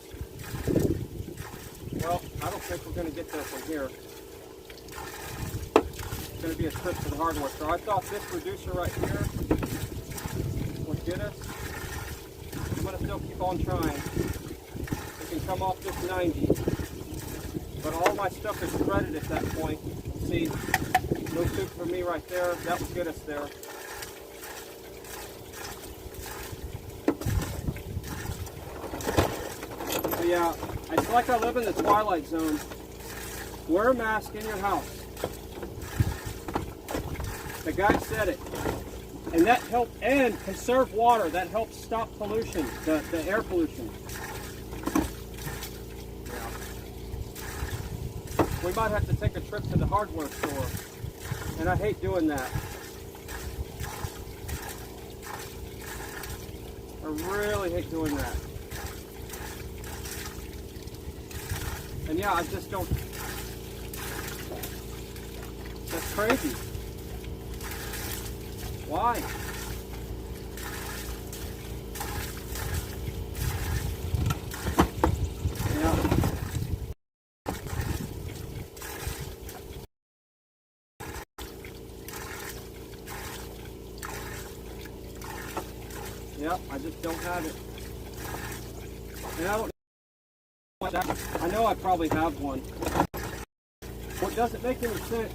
Well, I don't think we're going to get there from here. It's going to be a trip to the hardware store. I thought this reducer right here would get us. I'm going to still keep on trying. We can come off this 90. But all my stuff is threaded at that point. See, no soup for me right there. That would get us there. So yeah. It's like I live in the twilight zone. Wear a mask in your house. The guy said it. And that helps, and conserve water. That helps stop pollution, the air pollution. Yeah. We might have to take a trip to the hardware store. And I hate doing that. I really hate doing that. And yeah, I just don't, that's crazy. Why? Yeah. Yeah, I just don't have it. And I don't. I know I probably have one. What doesn't make any sense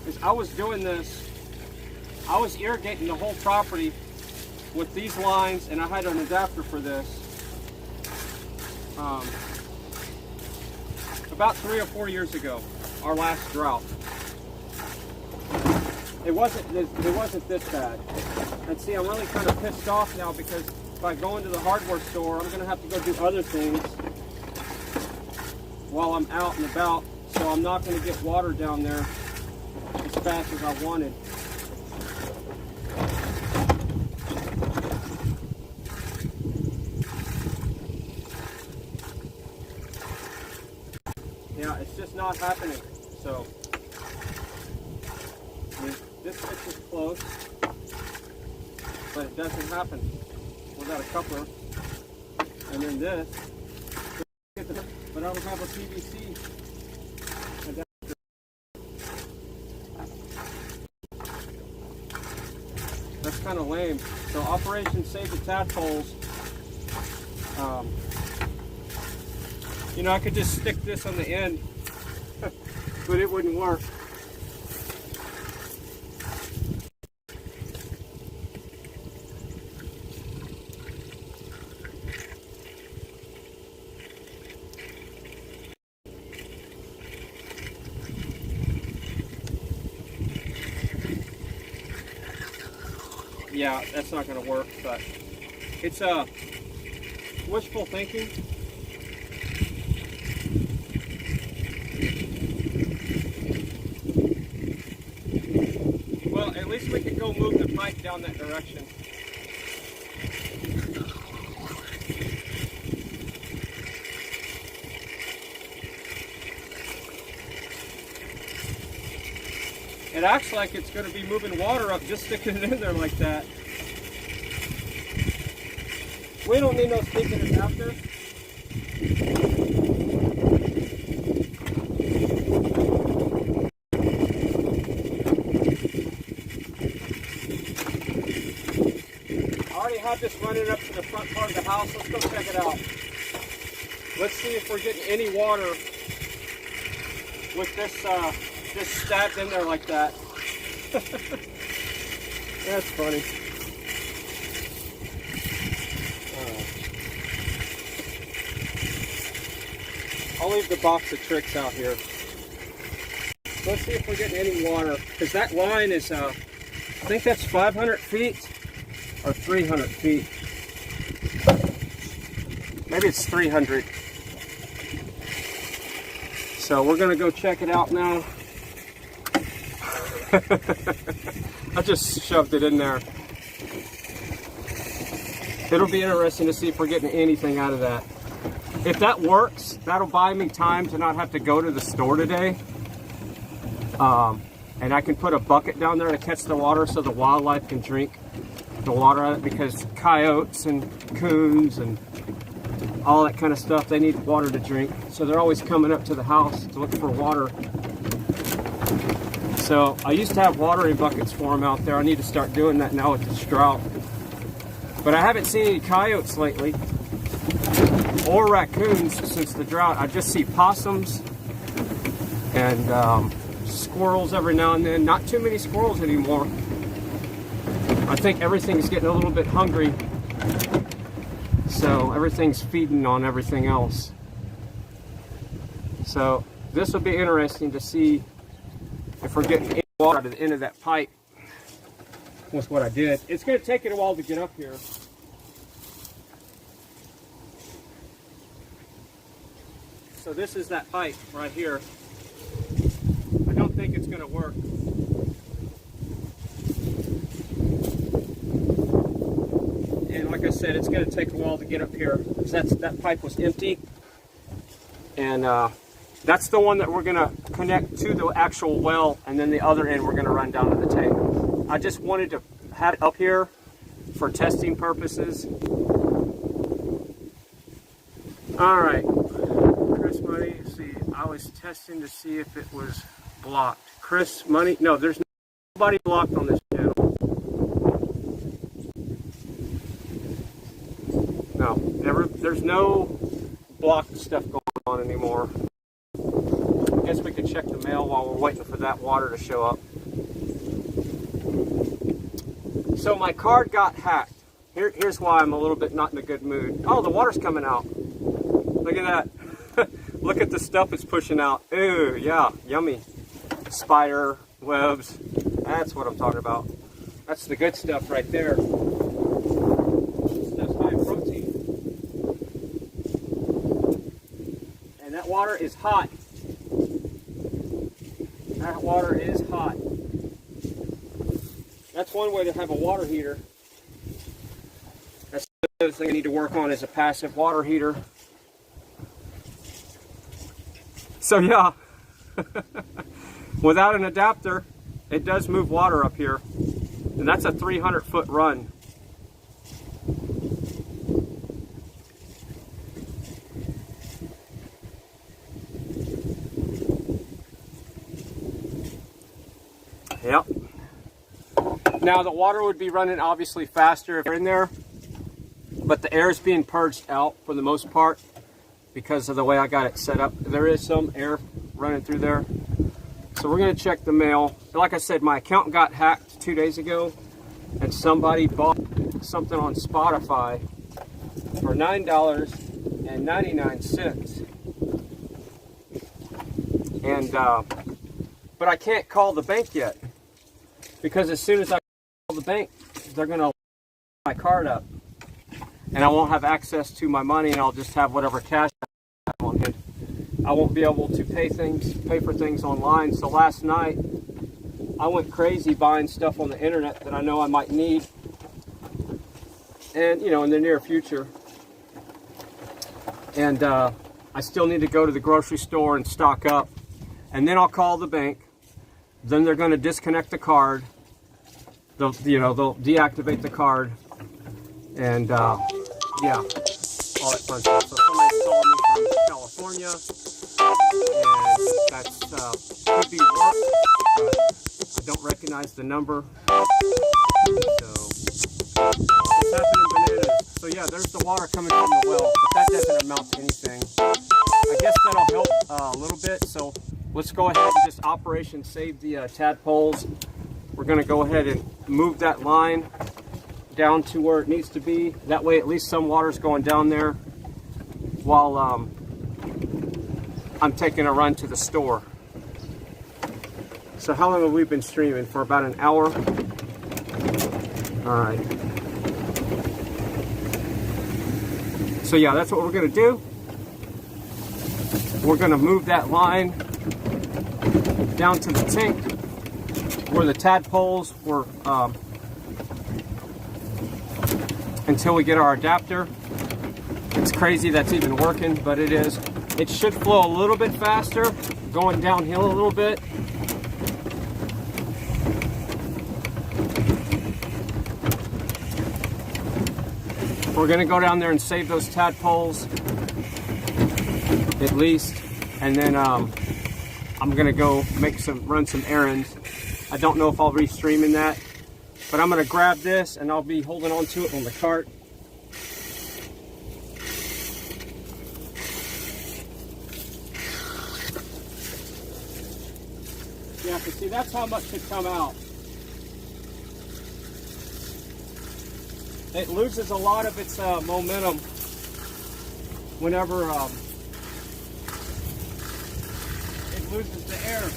is I was doing this, I was irrigating the whole property with these lines, and I had an adapter for this. About 3 or 4 years ago, our last drought. It wasn't this bad. And see, I'm really kind of pissed off now because if I go into the hardware store, I'm going to have to go do other things while I'm out and about, so I'm not going to get water down there as fast as I wanted. Yeah, it's just not happening. So, I mean, this fix is close, but it doesn't happen without a coupler. And then this, but I don't have a PVC adapter. That's kind of lame. So Operation Save the Tadpoles. You know, I could just stick this on the end, but it wouldn't work. Yeah, that's not going to work, but it's wishful thinking. Well, at least we can go move the pipe down that direction. It acts like it's going to be moving water up just sticking it in there like that. We don't need no stinking adapter. I already have this running up to the front part of the house. Let's go check it out. Let's see if we're getting any water with this just stabbed in there like that. That's funny. I'll leave the box of tricks out here. Let's see if we're getting any water, because that line is, I think that's 500 feet or 300 feet. Maybe it's 300. So we're gonna go check it out now. I just shoved it in there. It'll be interesting to see if we're getting anything out of that. If that works, that'll buy me time to not have to go to the store today. And I can put a bucket down there to catch the water so the wildlife can drink the water out of it, because coyotes and coons and all that kind of stuff, they need water to drink. So they're always coming up to the house to look for water. So I used to have watering buckets for them out there. I need to start doing that now with this drought. But I haven't seen any coyotes lately or raccoons since the drought. I just see possums and squirrels every now and then. Not too many squirrels anymore. I think everything's getting a little bit hungry, so everything's feeding on everything else. So this will be interesting to see if we're getting any water out of the end of that pipe with what I did. It's going to take it a while to get up here. So this is that pipe right here. I don't think it's going to work. And like I said, it's going to take a while to get up here, because that pipe was empty. And that's the one that we're going to connect to the actual well, and then the other end we're going to run down to the tank. I just wanted to have it up here for testing purposes. All right. Chris Money, see, I was testing to see if it was blocked. Chris Money, no, there's nobody blocked on this channel. No, there's no blocked stuff going on anymore. I guess we could check the mail while we're waiting for that water to show up. So my card got hacked. Here's why I'm a little bit not in a good mood. Oh, the water's coming out. Look at that. Look at the stuff it's pushing out. Ooh, yeah, yummy. Spider webs. That's what I'm talking about. That's the good stuff right there. This stuff's high in protein. And that water is hot. That water is hot. That's one way to have a water heater. That's the other thing I need to work on, is a passive water heater. So yeah, without an adapter, it does move water up here. And that's a 300-foot run. Yep. Now the water would be running obviously faster if you're in there, but the air is being purged out for the most part because of the way I got it set up. There is some air running through there. So we're gonna check the mail. Like I said, my account got hacked 2 days ago and somebody bought something on Spotify for $9.99. And, but I can't call the bank yet because as soon as I call the bank, they're gonna lock my card up and I won't have access to my money and I'll just have whatever cash I wanted. I won't be able to pay for things online. So last night I went crazy buying stuff on the internet that I know I might need, and in the near future. And I still need to go to the grocery store and stock up, and then I'll call the bank. Then they're going to disconnect the card. They'll deactivate the card, and yeah, all that fun stuff. So somebody's calling me from California. And that's could be work, but I don't recognize the number. So what's happening, bananas? So yeah, there's the water coming from the well, but that doesn't amount to anything. I guess that'll help a little bit. So let's go ahead and just operation save the tadpoles. We're going to go ahead and move that line down to where it needs to be. That way, at least some water's going down there while I'm taking a run to the store. So how long have we been streaming? For about an hour. All right. So yeah, that's what we're gonna do. We're gonna move that line down to the tank where the tadpoles were until we get our adapter. It's crazy that's even working, but it is. It should flow a little bit faster, going downhill a little bit. We're gonna go down there and save those tadpoles, at least, and then I'm gonna go run some errands. I don't know if I'll re-stream in that, but I'm gonna grab this and I'll be holding on to it on the cart. Yeah, but see, that's how much could come out. It loses a lot of its momentum whenever it loses the air.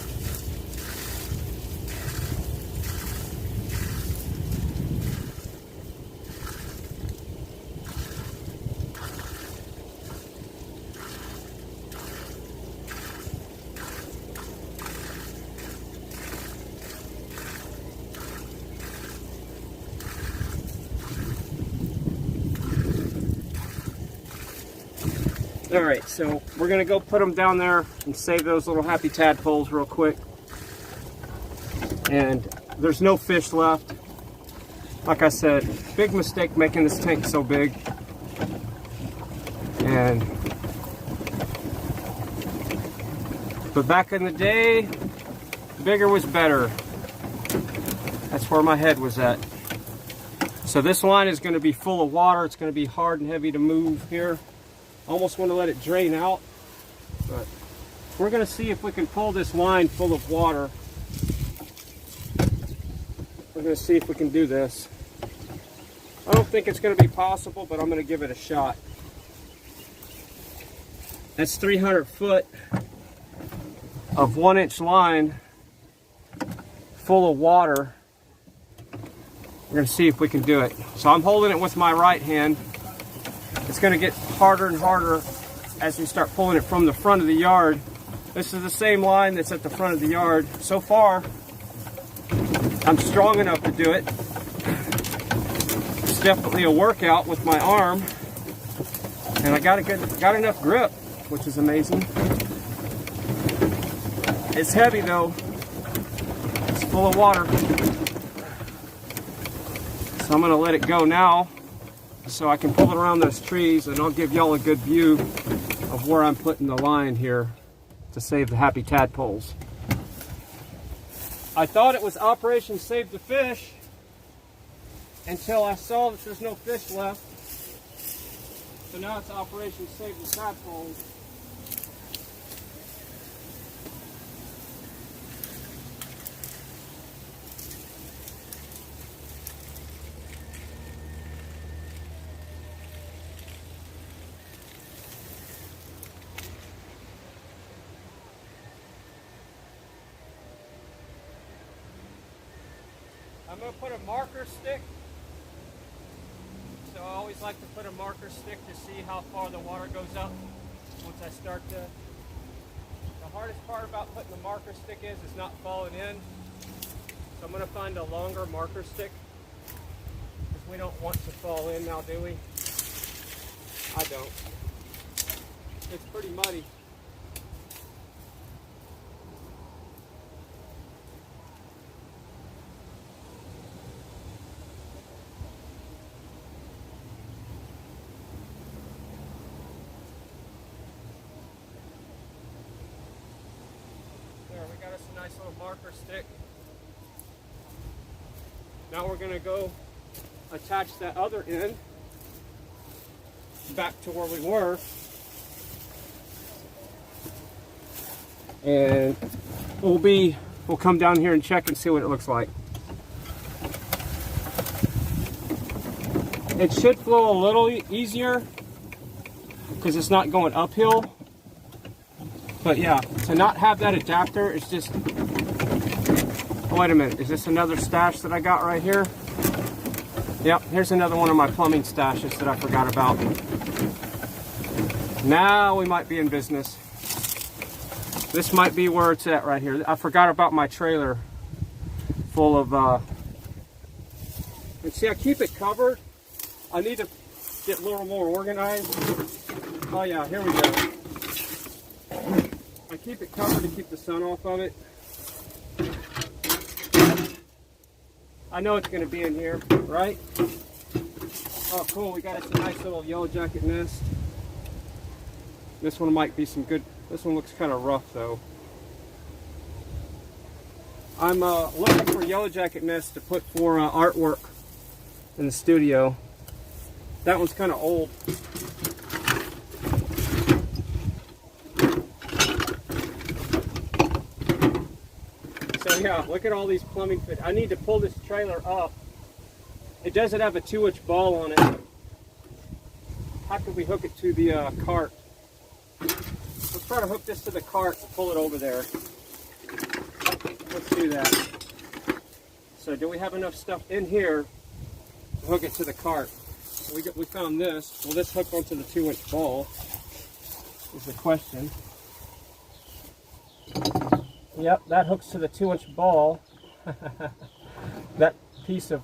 All right, so we're gonna go put them down there and save those little happy tadpoles real quick. And there's no fish left. Like I said, big mistake making this tank so big. But back in the day, bigger was better. That's where my head was at. So this line is gonna be full of water. It's gonna be hard and heavy to move here. Almost want to let it drain out, but we're going to see if we can pull this line full of water. We're going to see if we can do this. I don't think it's going to be possible, but I'm going to give it a shot. That's 300 foot of 1-inch line full of water. We're going to see if we can do it. So I'm holding it with my right hand. It's going to get harder and harder as we start pulling it from the front of the yard. This is the same line that's at the front of the yard. So far, I'm strong enough to do it. It's definitely a workout with my arm. And I got enough grip, which is amazing. It's heavy though. It's full of water. So I'm going to let it go now, so I can pull it around those trees, and I'll give y'all a good view of where I'm putting the line here to save the happy tadpoles. I thought it was Operation Save the Fish, until I saw that there's no fish left. So now it's Operation Save the Tadpole. I'm going to put a marker stick. So I always like to put a marker stick to see how far the water goes up once I start to. The hardest part about putting the marker stick is not falling in. So I'm going to find a longer marker stick because we don't want to fall in now, do we? I don't. It's pretty muddy. We got us a nice little marker stick. Now we're going to go attach that other end back to where we were. And we'll come down here and check and see what it looks like. It should flow a little easier because it's not going uphill. But yeah, to not have that adapter is just... Oh, wait a minute, is this another stash that I got right here? Yep, here's another one of my plumbing stashes that I forgot about. Now we might be in business. This might be where it's at right here. I forgot about my trailer full of... And see, I keep it covered. I need to get a little more organized. Oh yeah, here we go. I keep it covered to keep the sun off of it. I know it's going to be in here, right? Oh, cool. We got us a nice little yellow jacket nest. This one might be some good. This one looks kind of rough, though. I'm looking for yellow jacket nests to put for artwork in the studio. That one's kind of old. So yeah, look at all these plumbing fit. I need to pull this trailer up. It doesn't have a 2-inch ball on it. How can we hook it to the cart? Let's try to hook this to the cart and pull it over there. Let's do that. So do we have enough stuff in here to hook it to the cart? We found this. Will this hook onto the 2-inch ball? Is the question. Yep, that hooks to the 2-inch ball. That piece of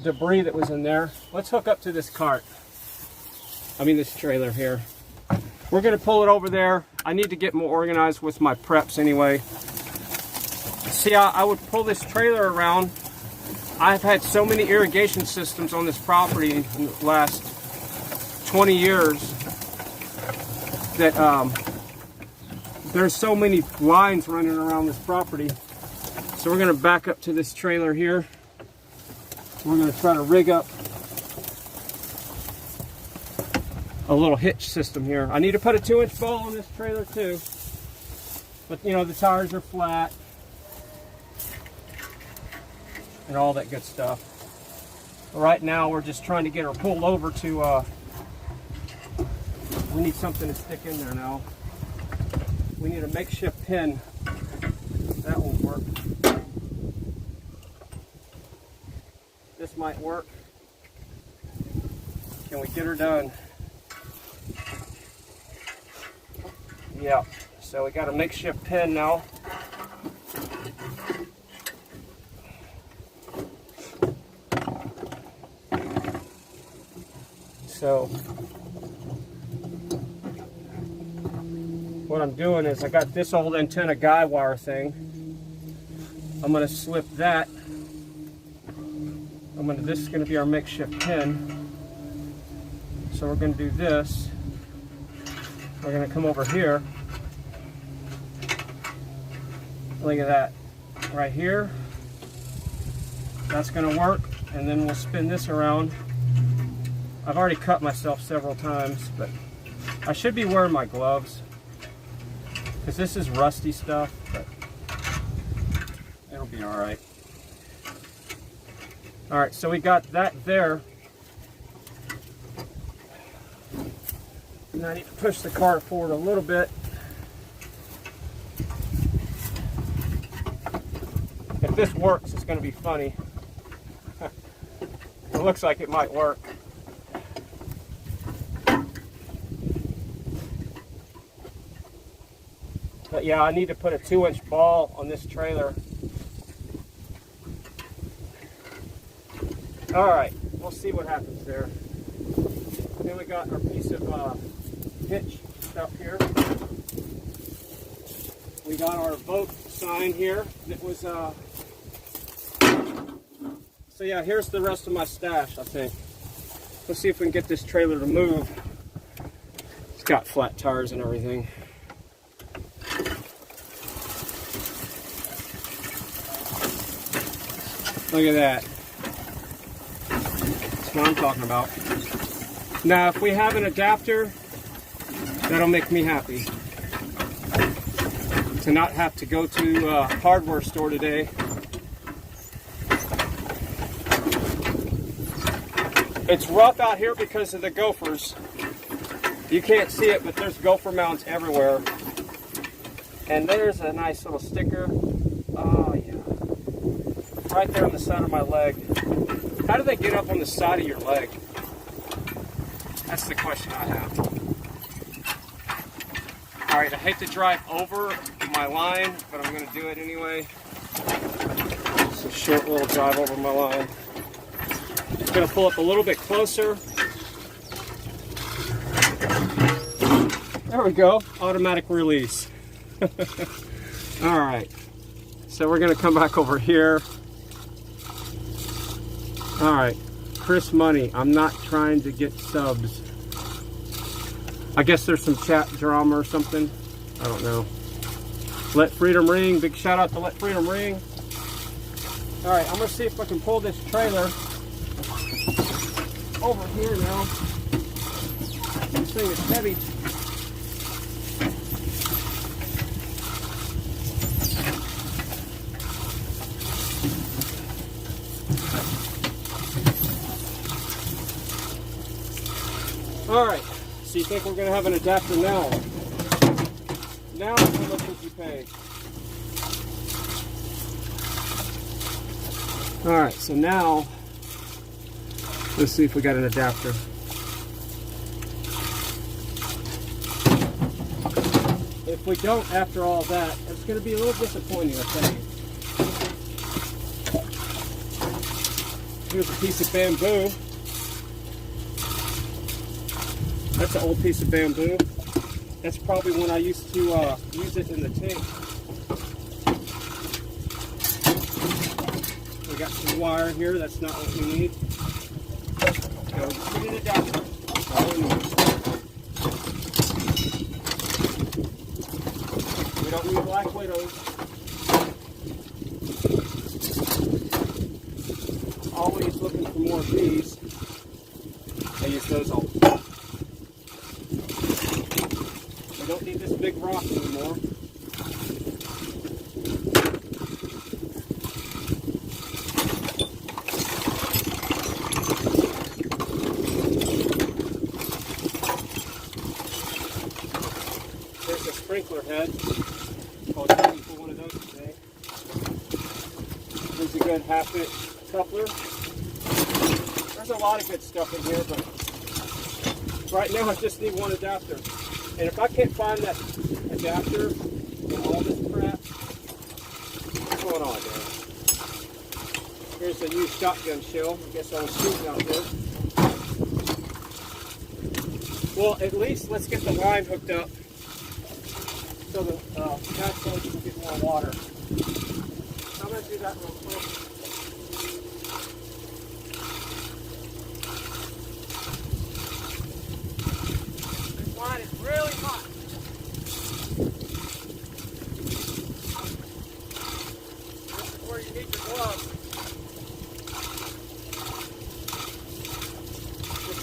debris that was in there. Let's hook up to this cart. I mean this trailer here. We're going to pull it over there. I need to get more organized with my preps anyway. See, I would pull this trailer around. I've had so many irrigation systems on this property in the last 20 years that there's so many lines running around this property. So we're going to back up to this trailer here. We're going to try to rig up a little hitch system here. I need to put a 2-inch ball on this trailer too. But you know, the tires are flat and all that good stuff. Right now we're just trying to get her pulled over to, we need something to stick in there now. We need a makeshift pin. That won't work. This might work. Can we get her done? Yeah, so we got a makeshift pin now. So what I'm doing is I got this old antenna guy wire thing. I'm going to slip that. This is going to be our makeshift pin. So we're going to do this. We're going to come over here. Look at that. Right here. That's going to work. and then we'll spin this around. I've already cut myself several times, but I should be wearing my gloves because this is rusty stuff, but it'll be all right. All right, so we got that there. And I need to push the cart forward a little bit. If this works, it's going to be funny. It looks like it might work. But yeah, I need to put a 2-inch ball on this trailer. All right, we'll see what happens there. Then we got our piece of hitch stuff here. We got our boat sign here. It was so yeah, here's the rest of my stash, I think. Let's see if we can get this trailer to move. It's got flat tires and everything. Look at that. That's what I'm talking about. Now, if we have an adapter, that'll make me happy. To not have to go to a hardware store today. It's rough out here because of the gophers. You can't see it, but there's gopher mounds everywhere. And there's a nice little sticker. Oh, yeah. Right there on the side of my leg. How do they get up on the side of your leg? That's the question I have. All right, I hate to drive over my line, but I'm going to do it anyway. It's a short little drive over my line. Just going to pull up a little bit closer. There we go, automatic release. All right, so we're going to come back over here. All right, Chris Money, I'm not trying to get subs. I guess there's some chat drama or something. I don't know. Let Freedom Ring, big shout out to Let Freedom Ring. All right, I'm gonna see if I can pull this trailer over here now. This thing is heavy. All right, so you think we're gonna have an adapter now? Now how much would you pay? All right, so now let's see if we got an adapter. If we don't, after all that, it's gonna be a little disappointing, I tell you. Here's a piece of bamboo. That's an old piece of bamboo. That's probably when I used to use it in the tank. We got some wire here. That's not what we need. So just put it down. That's all we need. We don't need black widows. Always looking for more of these. I use those all the time. I don't need this big rock anymore. There's a sprinkler head. I'll try for one of those today. There's a good half-inch coupler. There's a lot of good stuff in here, but right now I just need one adapter. And if I can't find that adapter in all this crap, what's going on, man? Here's a used shotgun shell. I guess I was shooting out there. Well, at least let's get the line hooked up so the catch can get more water. I'm going to do that real quick. This line is really hot. This is where you need your gloves.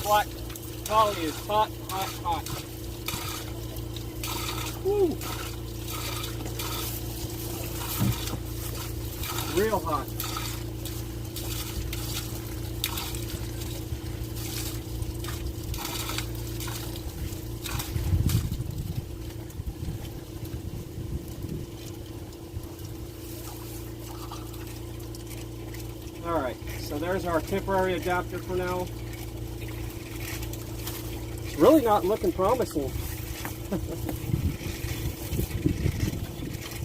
black poly is hot, hot, hot. Woo! Real hot. Alright, so there's our temporary adapter for now. It's really not looking promising.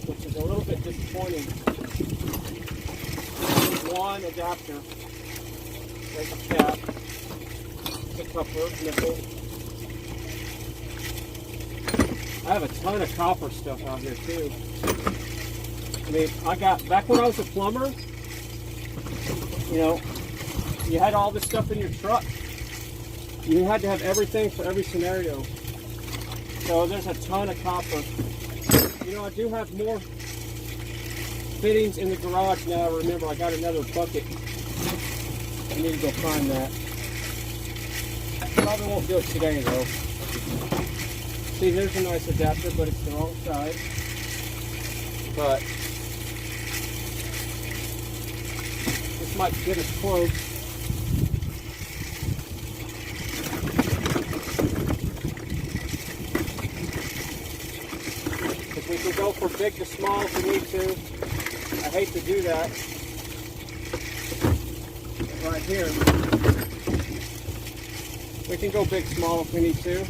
Which is a little bit disappointing. One adapter. There's a cap. The coupler, nipple. I have a ton of copper stuff out here too. I mean, back when I was a plumber, you know, you had all this stuff in your truck. You had to have everything for every scenario. So there's a ton of copper. You know, I do have more fittings in the garage now. Remember, I got another bucket. I need to go find that. Probably won't do it today though. See, here's a nice adapter, but it's the wrong side. But this might get us close. If we can go from big to small if we need to. I hate to do that. Right here. We can go big, small if we need to.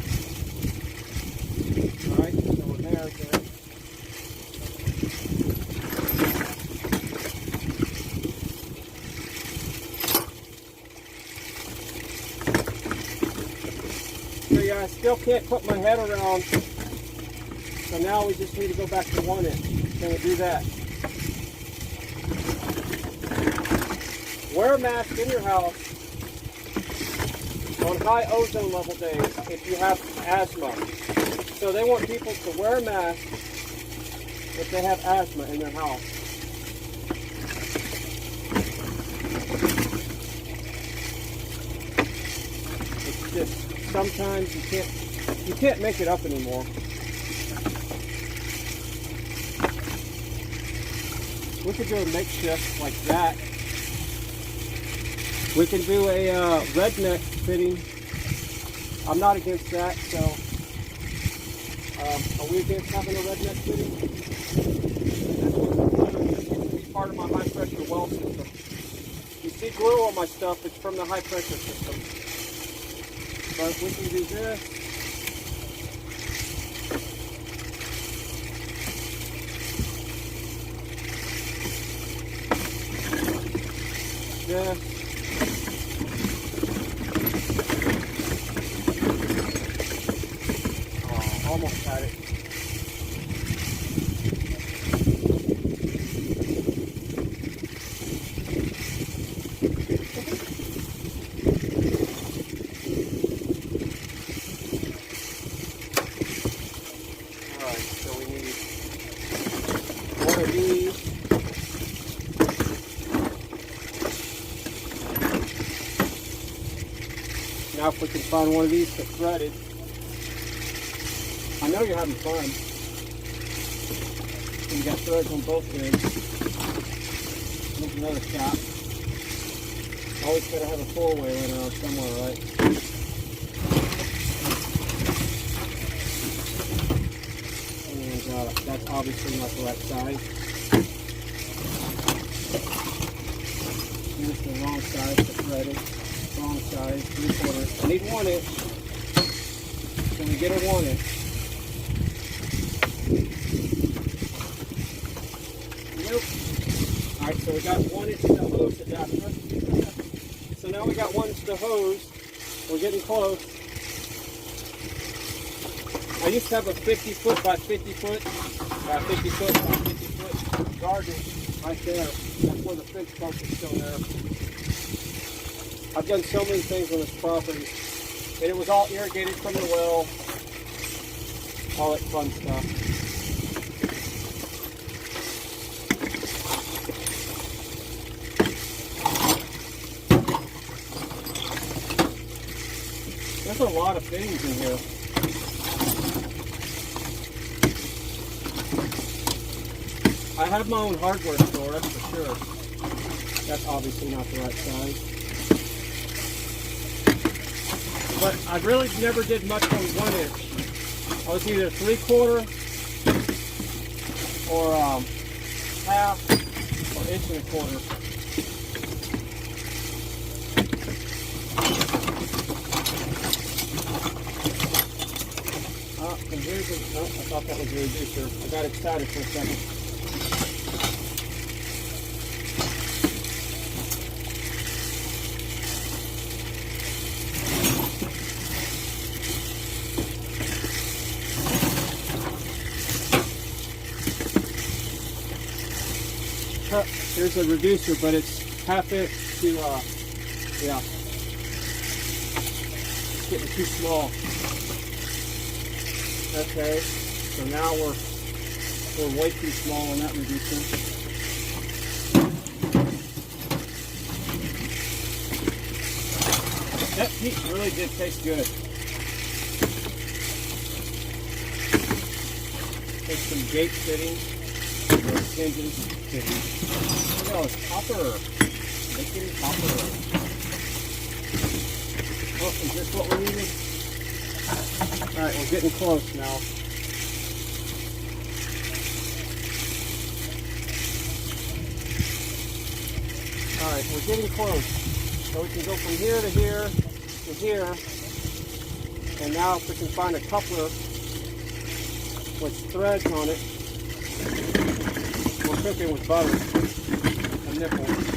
Alright, so we're there. So yeah, I still can't put my head around. So now we just need to go back to 1-inch. Can we do that? Wear a mask in your house on high ozone level days if you have asthma. So they want people to wear a mask if they have asthma in their house. It's just sometimes you can't make it up anymore. We could do a makeshift like that. We can do a redneck fitting. I'm not against that, so are we against having a redneck fitting? This will be part of my high pressure well system. You see glue on my stuff, it's from the high pressure system. But if we can do this, this, almost had it. Alright, so we need one of these. Now if we can find one of these to thread it. I know you're having fun. You got threads on both ends. There's another cap. Always gotta have a 4-way laying around somewhere, right? And that's obviously not the right size. Here's the wrong size to thread it. Wrong size, 3/4. I need 1-inch. Can we get a 1-inch? Nope. Alright, so we got 1-inch to hose adapter. So now we got 1-inch to hose. We're getting close. I used to have a 50-foot by 50-foot, 50-foot by 50-foot garden right there. That's where the fence post is still there. I've done so many things on this property. And it was all irrigated from the well. All that fun stuff. There's a lot of things in here. I have my own hardware store, that's for sure. That's obviously not the right size. But I really never did much on 1 inch. I was either 3/4 or half or 1.25 inches. And here's a, oh, I thought that was a reducer. I got excited for a second. Here's a reducer, but it's half inch to, yeah. It's getting too small. Okay, so now we're way too small on that reducer. That piece really did taste good. Take some gate fittings, or hinges. Look at all this copper. Making copper. Oh, is this what we needed? Alright, we're getting close now. Alright, we're getting close. So we can go from here to here to here. And now if we can find a coupler with threads on it, we're cooking with butter and nipples.